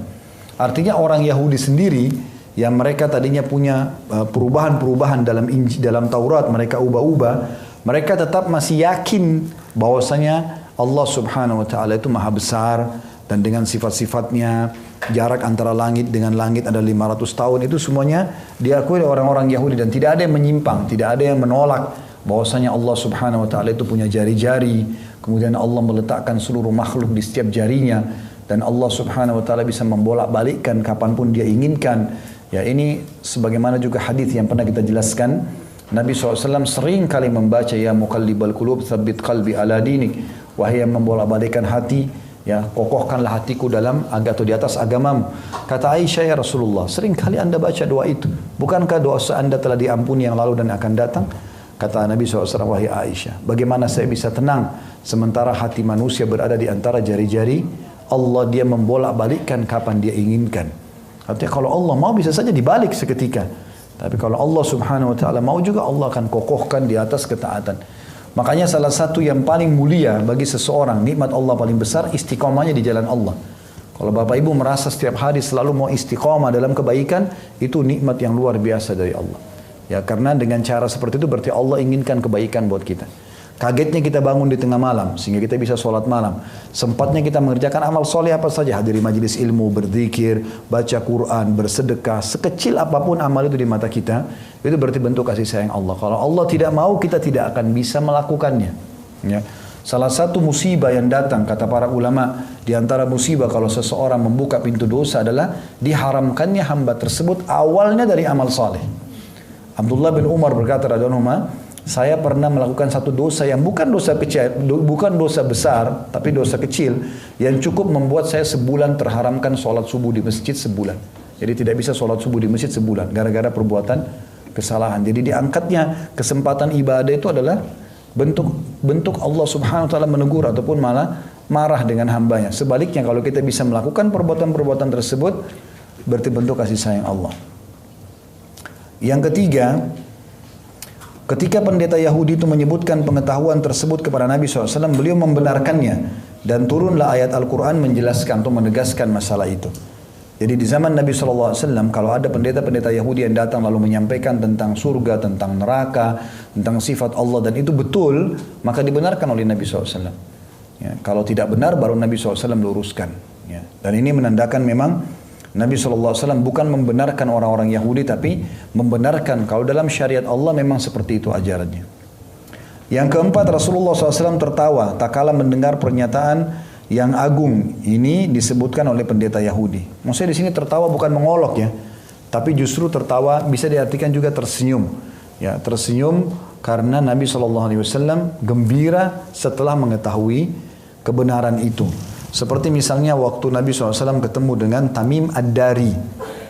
Artinya orang Yahudi sendiri yang mereka tadinya punya perubahan-perubahan dalam Taurat, mereka ubah-ubah, mereka tetap masih yakin bahwasanya Allah Subhanahu wa taala itu maha besar dan dengan sifat-sifatnya, jarak antara langit dengan langit ada 500 tahun, itu semuanya diakui oleh orang-orang Yahudi dan tidak ada yang menyimpang, tidak ada yang menolak bahwasanya Allah Subhanahu wa taala itu punya jari-jari, kemudian Allah meletakkan seluruh makhluk di setiap jarinya dan Allah Subhanahu wa taala bisa membolak-balikkan kapanpun dia inginkan. Ya, ini sebagaimana juga hadis yang pernah kita jelaskan, Nabi SAW sering kali membaca ya muqallibal qulub tsabbit qalbi ala dinik, wahai yang membolak-balikkan hati, ya kokohkanlah hatiku dalam atau di atas agamamu. Kata Aisyah, ya Rasulullah, sering kali anda baca doa itu, bukankah dosa anda telah diampuni yang lalu dan akan datang? Kata Nabi SAW, wahai Aisyah, bagaimana saya bisa tenang sementara hati manusia berada di antara jari-jari Allah, dia membolak-balikkan kapan dia inginkan. Artinya kalau Allah mau bisa saja dibalik seketika. Tapi kalau Allah Subhanahu wa taala mau juga, Allah akan kokohkan di atas ketaatan. Makanya salah satu yang paling mulia bagi seseorang, nikmat Allah paling besar, istiqomahnya di jalan Allah. Kalau Bapak Ibu merasa setiap hari selalu mau istiqomah dalam kebaikan, itu nikmat yang luar biasa dari Allah. Ya, karena dengan cara seperti itu berarti Allah inginkan kebaikan buat kita. Kagetnya kita bangun di tengah malam sehingga kita bisa sholat malam. Sempatnya kita mengerjakan amal soleh apa saja, hadiri majelis ilmu, berzikir, baca Quran, bersedekah, sekecil apapun amal itu di mata kita, itu berarti bentuk kasih sayang Allah. Kalau Allah tidak mau, kita tidak akan bisa melakukannya. Ya. Salah satu musibah yang datang, kata para ulama, di antara musibah kalau seseorang membuka pintu dosa adalah diharamkannya hamba tersebut awalnya dari amal soleh. Abdullah bin Umar berkata radhiyallahu anhu, saya pernah melakukan satu dosa yang bukan dosa kecil, bukan dosa besar, tapi dosa kecil yang cukup membuat saya sebulan terharamkan sholat subuh di masjid sebulan. Jadi tidak bisa sholat subuh di masjid sebulan gara-gara perbuatan kesalahan. Jadi diangkatnya kesempatan ibadah itu adalah bentuk Allah Subhanahu wa taala menegur ataupun malah marah dengan hambanya. Sebaliknya kalau kita bisa melakukan perbuatan-perbuatan tersebut berarti bentuk kasih sayang Allah. Yang ketiga, ketika pendeta Yahudi itu menyebutkan pengetahuan tersebut kepada Nabi SAW, beliau membenarkannya dan turunlah ayat Al-Quran menjelaskan atau menegaskan masalah itu. Jadi di zaman Nabi SAW, kalau ada pendeta-pendeta Yahudi yang datang lalu menyampaikan tentang surga, tentang neraka, tentang sifat Allah dan itu betul, maka dibenarkan oleh Nabi SAW. Ya, kalau tidak benar baru Nabi SAW luruskan. Ya. Dan ini menandakan memang Nabi SAW bukan membenarkan orang-orang Yahudi, tapi membenarkan kalau dalam syariat Allah memang seperti itu ajarannya. Yang keempat, Rasulullah SAW tertawa tak kala mendengar pernyataan yang agung ini disebutkan oleh pendeta Yahudi. Maksudnya di sini tertawa bukan mengolok ya, tapi justru tertawa bisa diartikan juga tersenyum. Ya, tersenyum karena Nabi SAW gembira setelah mengetahui kebenaran itu. Seperti misalnya waktu Nabi SAW ketemu dengan Tamim Ad-Dari.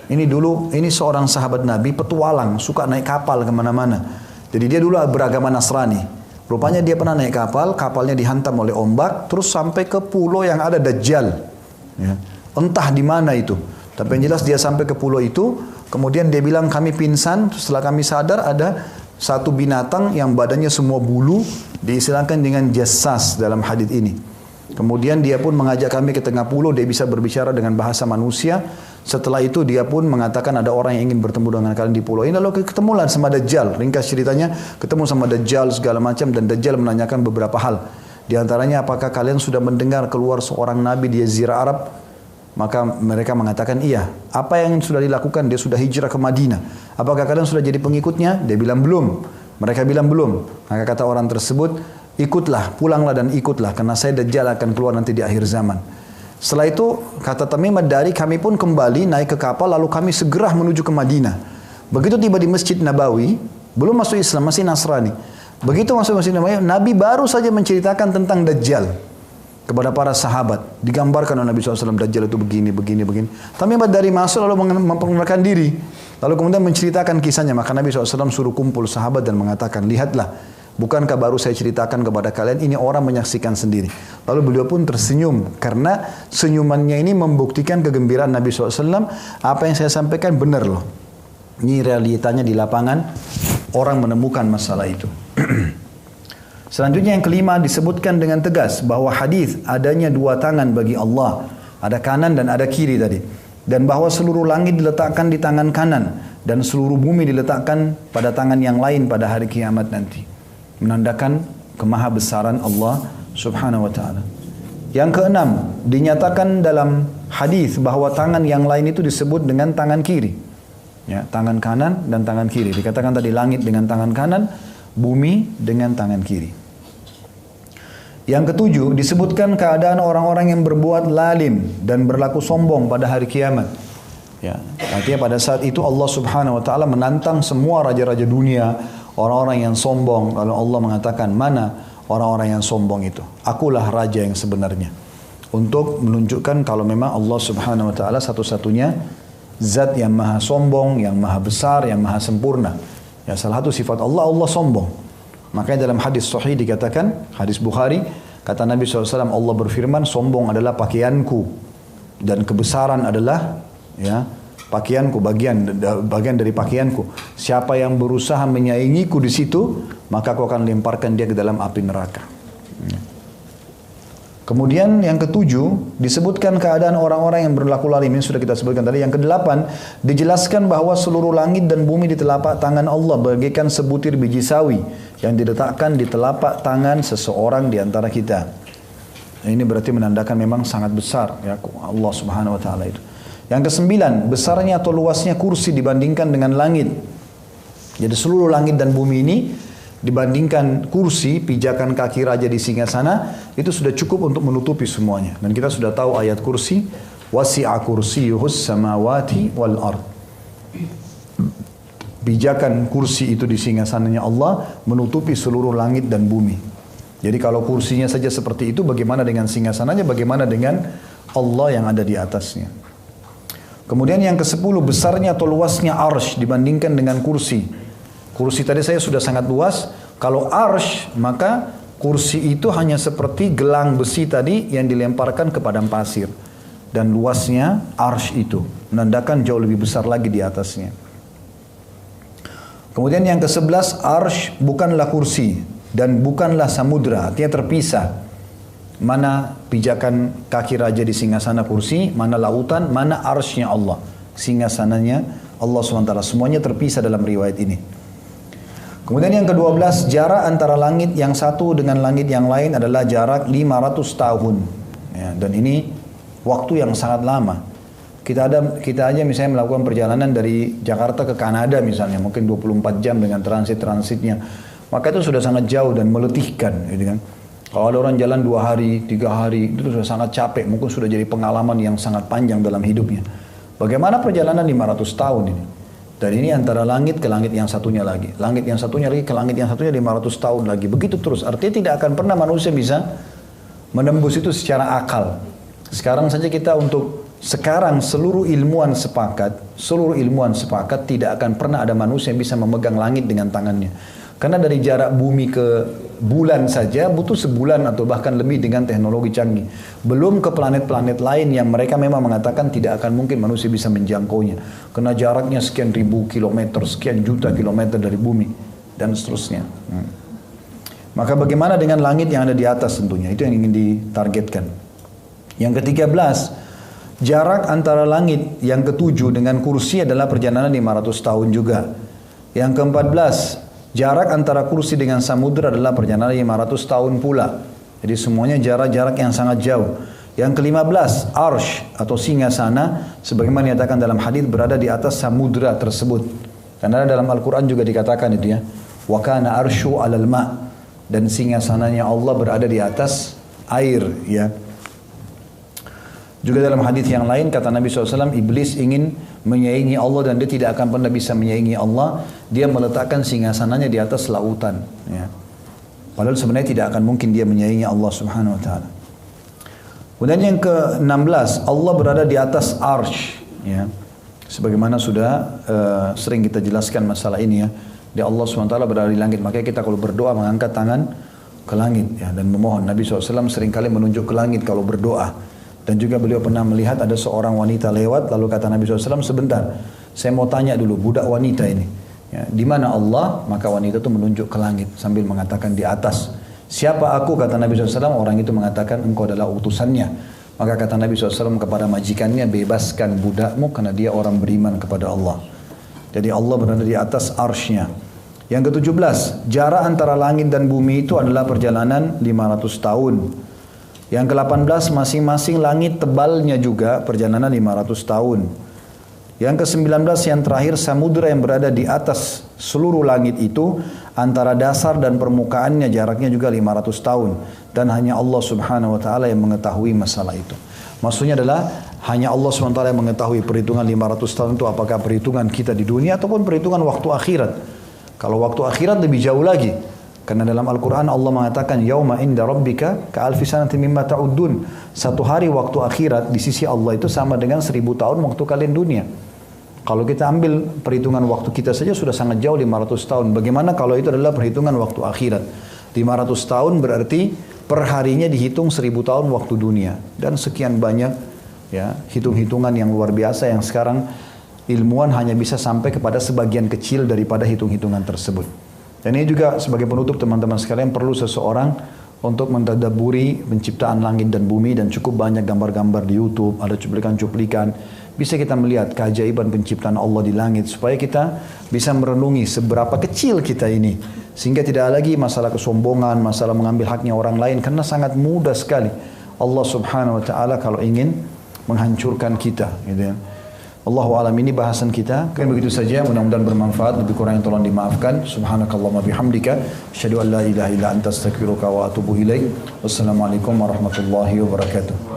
Ini seorang sahabat Nabi, petualang, suka naik kapal kemana-mana. Jadi dia dulu beragama Nasrani. Rupanya dia pernah naik kapal, kapalnya dihantam oleh ombak, terus sampai ke pulau yang ada Dajjal. Ya. Entah di mana itu. Tapi yang jelas dia sampai ke pulau itu, kemudian dia bilang kami pingsan, setelah kami sadar ada satu binatang yang badannya semua bulu, diistilahkan dengan jassas dalam hadits ini. Kemudian dia pun mengajak kami ke tengah pulau, dia bisa berbicara dengan bahasa manusia. Setelah itu dia pun mengatakan ada orang yang ingin bertemu dengan kalian di pulau ini. Lalu ketemulah sama Dajjal. Ringkas ceritanya, ketemu sama Dajjal segala macam dan Dajjal menanyakan beberapa hal. Di antaranya apakah kalian sudah mendengar keluar seorang nabi di Jazirah Arab? Maka mereka mengatakan iya. Apa yang sudah dilakukan? Dia sudah hijrah ke Madinah. Apakah kalian sudah jadi pengikutnya? Dia bilang belum. Mereka bilang belum. Maka kata orang tersebut, ikutlah, pulanglah dan ikutlah karena saya Dajjal akan keluar nanti di akhir zaman. Setelah itu kata Tamim Ad-Dari, kami pun kembali naik ke kapal lalu kami segera menuju ke Madinah. Begitu tiba di Masjid Nabawi, belum masuk Islam, masih Nasrani. Begitu masuk Masjid Nabawi, Nabi baru saja menceritakan tentang Dajjal kepada para sahabat. Digambarkan oleh Nabi SAW, Dajjal itu begini. Tamim Ad-Dari masuk lalu memperkenalkan diri. Lalu kemudian menceritakan kisahnya. Maka Nabi SAW suruh kumpul sahabat dan mengatakan, lihatlah. Bukankah baru saya ceritakan kepada kalian, ini orang menyaksikan sendiri. Lalu beliau pun tersenyum, karena senyumannya ini membuktikan kegembiraan Nabi SAW. Apa yang saya sampaikan benar loh. Ini realitanya di lapangan, orang menemukan masalah itu. Selanjutnya yang kelima disebutkan dengan tegas bahwa hadis adanya dua tangan bagi Allah. Ada kanan dan ada kiri tadi. Dan bahwa seluruh langit diletakkan di tangan kanan. Dan seluruh bumi diletakkan pada tangan yang lain pada hari kiamat nanti. Menandakan kemahabesaran Allah Subhanahu wa taala. Yang keenam, dinyatakan dalam hadis bahwa tangan yang lain itu disebut dengan tangan kiri. Ya, tangan kanan dan tangan kiri. Dikatakan tadi langit dengan tangan kanan, bumi dengan tangan kiri. Yang ketujuh, disebutkan keadaan orang-orang yang berbuat lalim dan berlaku sombong pada hari kiamat. Ya, artinya pada saat itu Allah Subhanahu wa taala menantang semua raja-raja dunia, orang-orang yang sombong. Lalu Allah mengatakan, mana orang-orang yang sombong itu? Akulah raja yang sebenarnya. Untuk menunjukkan kalau memang Allah Subhanahu wa taala satu-satunya zat yang maha sombong, yang maha besar, yang maha sempurna. Ya, salah satu sifat Allah, Allah sombong. Makanya dalam hadis sahih dikatakan, hadis Bukhari, kata Nabi SAW, Allah berfirman, sombong adalah pakaianku dan kebesaran adalah ya pakaianku, bagian dari pakaianku. Siapa yang berusaha menyaingiku di situ, maka aku akan lemparkan dia ke dalam api neraka. Kemudian yang ketujuh, disebutkan keadaan orang-orang yang berlaku lalim. Ini sudah kita sebutkan tadi. Yang kedelapan, dijelaskan bahwa seluruh langit dan bumi di telapak tangan Allah bagaikan sebutir biji sawi yang diletakkan di telapak tangan seseorang di antara kita. Ini berarti menandakan memang sangat besar ya Allah Subhanahu wa taala itu. Yang kesembilan, besarnya atau luasnya kursi dibandingkan dengan langit. Jadi seluruh langit dan bumi ini dibandingkan kursi, pijakan kaki raja di singgasana, itu sudah cukup untuk menutupi semuanya. Dan kita sudah tahu ayat kursi, wasi'a kursiyuhus samawati wal ard. Pijakan kursi itu di singgasananya Allah menutupi seluruh langit dan bumi. Jadi kalau kursinya saja seperti itu, bagaimana dengan singgasananya, bagaimana dengan Allah yang ada di atasnya. Kemudian yang ke-10, besarnya atau luasnya arsy dibandingkan dengan kursi. Kursi tadi saya sudah sangat luas. Kalau arsy, maka kursi itu hanya seperti gelang besi tadi yang dilemparkan ke padang pasir. Dan luasnya arsy itu menandakan jauh lebih besar lagi di atasnya. Kemudian yang ke-11, arsy bukanlah kursi dan bukanlah samudra, artinya terpisah. Mana pijakan kaki raja di singgasana kursi, mana lautan, mana arsy-nya Allah. Singgasananya Allah SWT, semuanya terpisah dalam riwayat ini. Kemudian yang ke-12, jarak antara langit yang satu dengan langit yang lain adalah jarak 500 tahun. Ya, dan ini waktu yang sangat lama. Kita aja misalnya melakukan perjalanan dari Jakarta ke Kanada misalnya, mungkin 24 jam dengan transitnya. Maka itu sudah sangat jauh dan meletihkan, gitu kan. Kalau ada orang jalan 2 hari, 3 hari, itu sudah sangat capek, mungkin sudah jadi pengalaman yang sangat panjang dalam hidupnya. Bagaimana perjalanan 500 tahun ini? Dan ini antara langit ke langit yang satunya lagi. Langit yang satunya lagi ke langit yang satunya 500 tahun lagi. Begitu terus. Artinya tidak akan pernah manusia bisa menembus itu secara akal. Sekarang saja kita sekarang seluruh ilmuwan sepakat tidak akan pernah ada manusia yang bisa memegang langit dengan tangannya. Karena dari jarak bumi ke bulan saja butuh sebulan atau bahkan lebih dengan teknologi canggih. Belum ke planet-planet lain yang mereka memang mengatakan tidak akan mungkin manusia bisa menjangkaunya. Karena jaraknya sekian ribu kilometer, sekian juta kilometer dari bumi dan seterusnya. Maka bagaimana dengan langit yang ada di atas tentunya? Itu yang ingin ditargetkan. Yang ke-13, jarak antara langit yang ke-7 dengan kursi adalah perjalanan 500 tahun juga. Yang ke-14, jarak antara kursi dengan samudra adalah perjalanan 500 tahun pula. Jadi semuanya jarak-jarak yang sangat jauh. Yang ke-15, arsy atau singgasana sebagaimana dinyatakan dalam hadis berada di atas samudra tersebut. Karena dalam Al-Quran juga dikatakan itu ya. Wa kana arsyu 'alal ma', dan singgasananya Allah berada di atas air ya. Juga dalam hadis yang lain kata Nabi SAW, iblis ingin menyaingi Allah dan dia tidak akan pernah bisa menyaingi Allah. Dia meletakkan singgasananya di atas lautan. Ya. Padahal sebenarnya tidak akan mungkin dia menyaingi Allah Subhanahu Wa Taala. Kemudian yang ke-16, Allah berada di atas arsy. Ya. Sebagaimana sudah sering kita jelaskan masalah ini ya. Dia Allah Subhanahu Wa Taala berada di langit. Makanya kita kalau berdoa mengangkat tangan ke langit ya, dan memohon. Nabi SAW seringkali menunjuk ke langit kalau berdoa. Dan juga beliau pernah melihat ada seorang wanita lewat, lalu kata Nabi SAW, sebentar, saya mau tanya dulu budak wanita ini, ya, di mana Allah? Maka wanita itu menunjuk ke langit sambil mengatakan di atas. Siapa aku? Kata Nabi SAW, orang itu mengatakan engkau adalah utusannya. Maka kata Nabi SAW kepada majikannya, bebaskan budakmu karena dia orang beriman kepada Allah. Jadi Allah berada di atas arsy-Nya. Yang ke-17, jarak antara langit dan bumi itu adalah perjalanan 500 tahun. Yang ke-18, masing-masing langit tebalnya juga perjalanan 500 tahun. Yang ke-19 yang terakhir, samudra yang berada di atas seluruh langit itu antara dasar dan permukaannya jaraknya juga 500 tahun. Dan hanya Allah Subhanahu Wa Taala yang mengetahui masalah itu. Maksudnya adalah hanya Allah Subhanahu Wa Taala yang mengetahui perhitungan 500 tahun itu apakah perhitungan kita di dunia ataupun perhitungan waktu akhirat. Kalau waktu akhirat lebih jauh lagi. Karena dalam Al-Quran Allah mengatakan yauma inda rabbika ka alfi sanatin mimma ta'uddun. Satu hari waktu akhirat di sisi Allah itu sama dengan 1000 tahun waktu kalian dunia. Kalau kita ambil perhitungan waktu kita saja sudah sangat jauh 500 tahun. Bagaimana kalau itu adalah perhitungan waktu akhirat? 500 tahun berarti per harinya dihitung 1000 tahun waktu dunia. Dan sekian banyak ya hitung-hitungan yang luar biasa yang sekarang ilmuwan hanya bisa sampai kepada sebagian kecil daripada hitung-hitungan tersebut. Dan ini juga sebagai penutup teman-teman sekalian perlu seseorang untuk mentadabburi penciptaan langit dan bumi, dan cukup banyak gambar-gambar di YouTube, ada cuplikan-cuplikan. Bisa kita melihat keajaiban penciptaan Allah di langit supaya kita bisa merenungi seberapa kecil kita ini, sehingga tidak lagi masalah kesombongan, masalah mengambil haknya orang lain, karena sangat mudah sekali Allah Subhanahu wa taala kalau ingin menghancurkan kita, gitu ya. Allahu alam, ini bahasan kita. Kan begitu saja, mudah-mudahan bermanfaat. Lebih kurang yang tolong dimaafkan. Subhanakallahumma bihamdika asyhadu an la ilaha illa anta astaghfiruka wa atubu ilaik. Wassalamualaikum warahmatullahi wabarakatuh.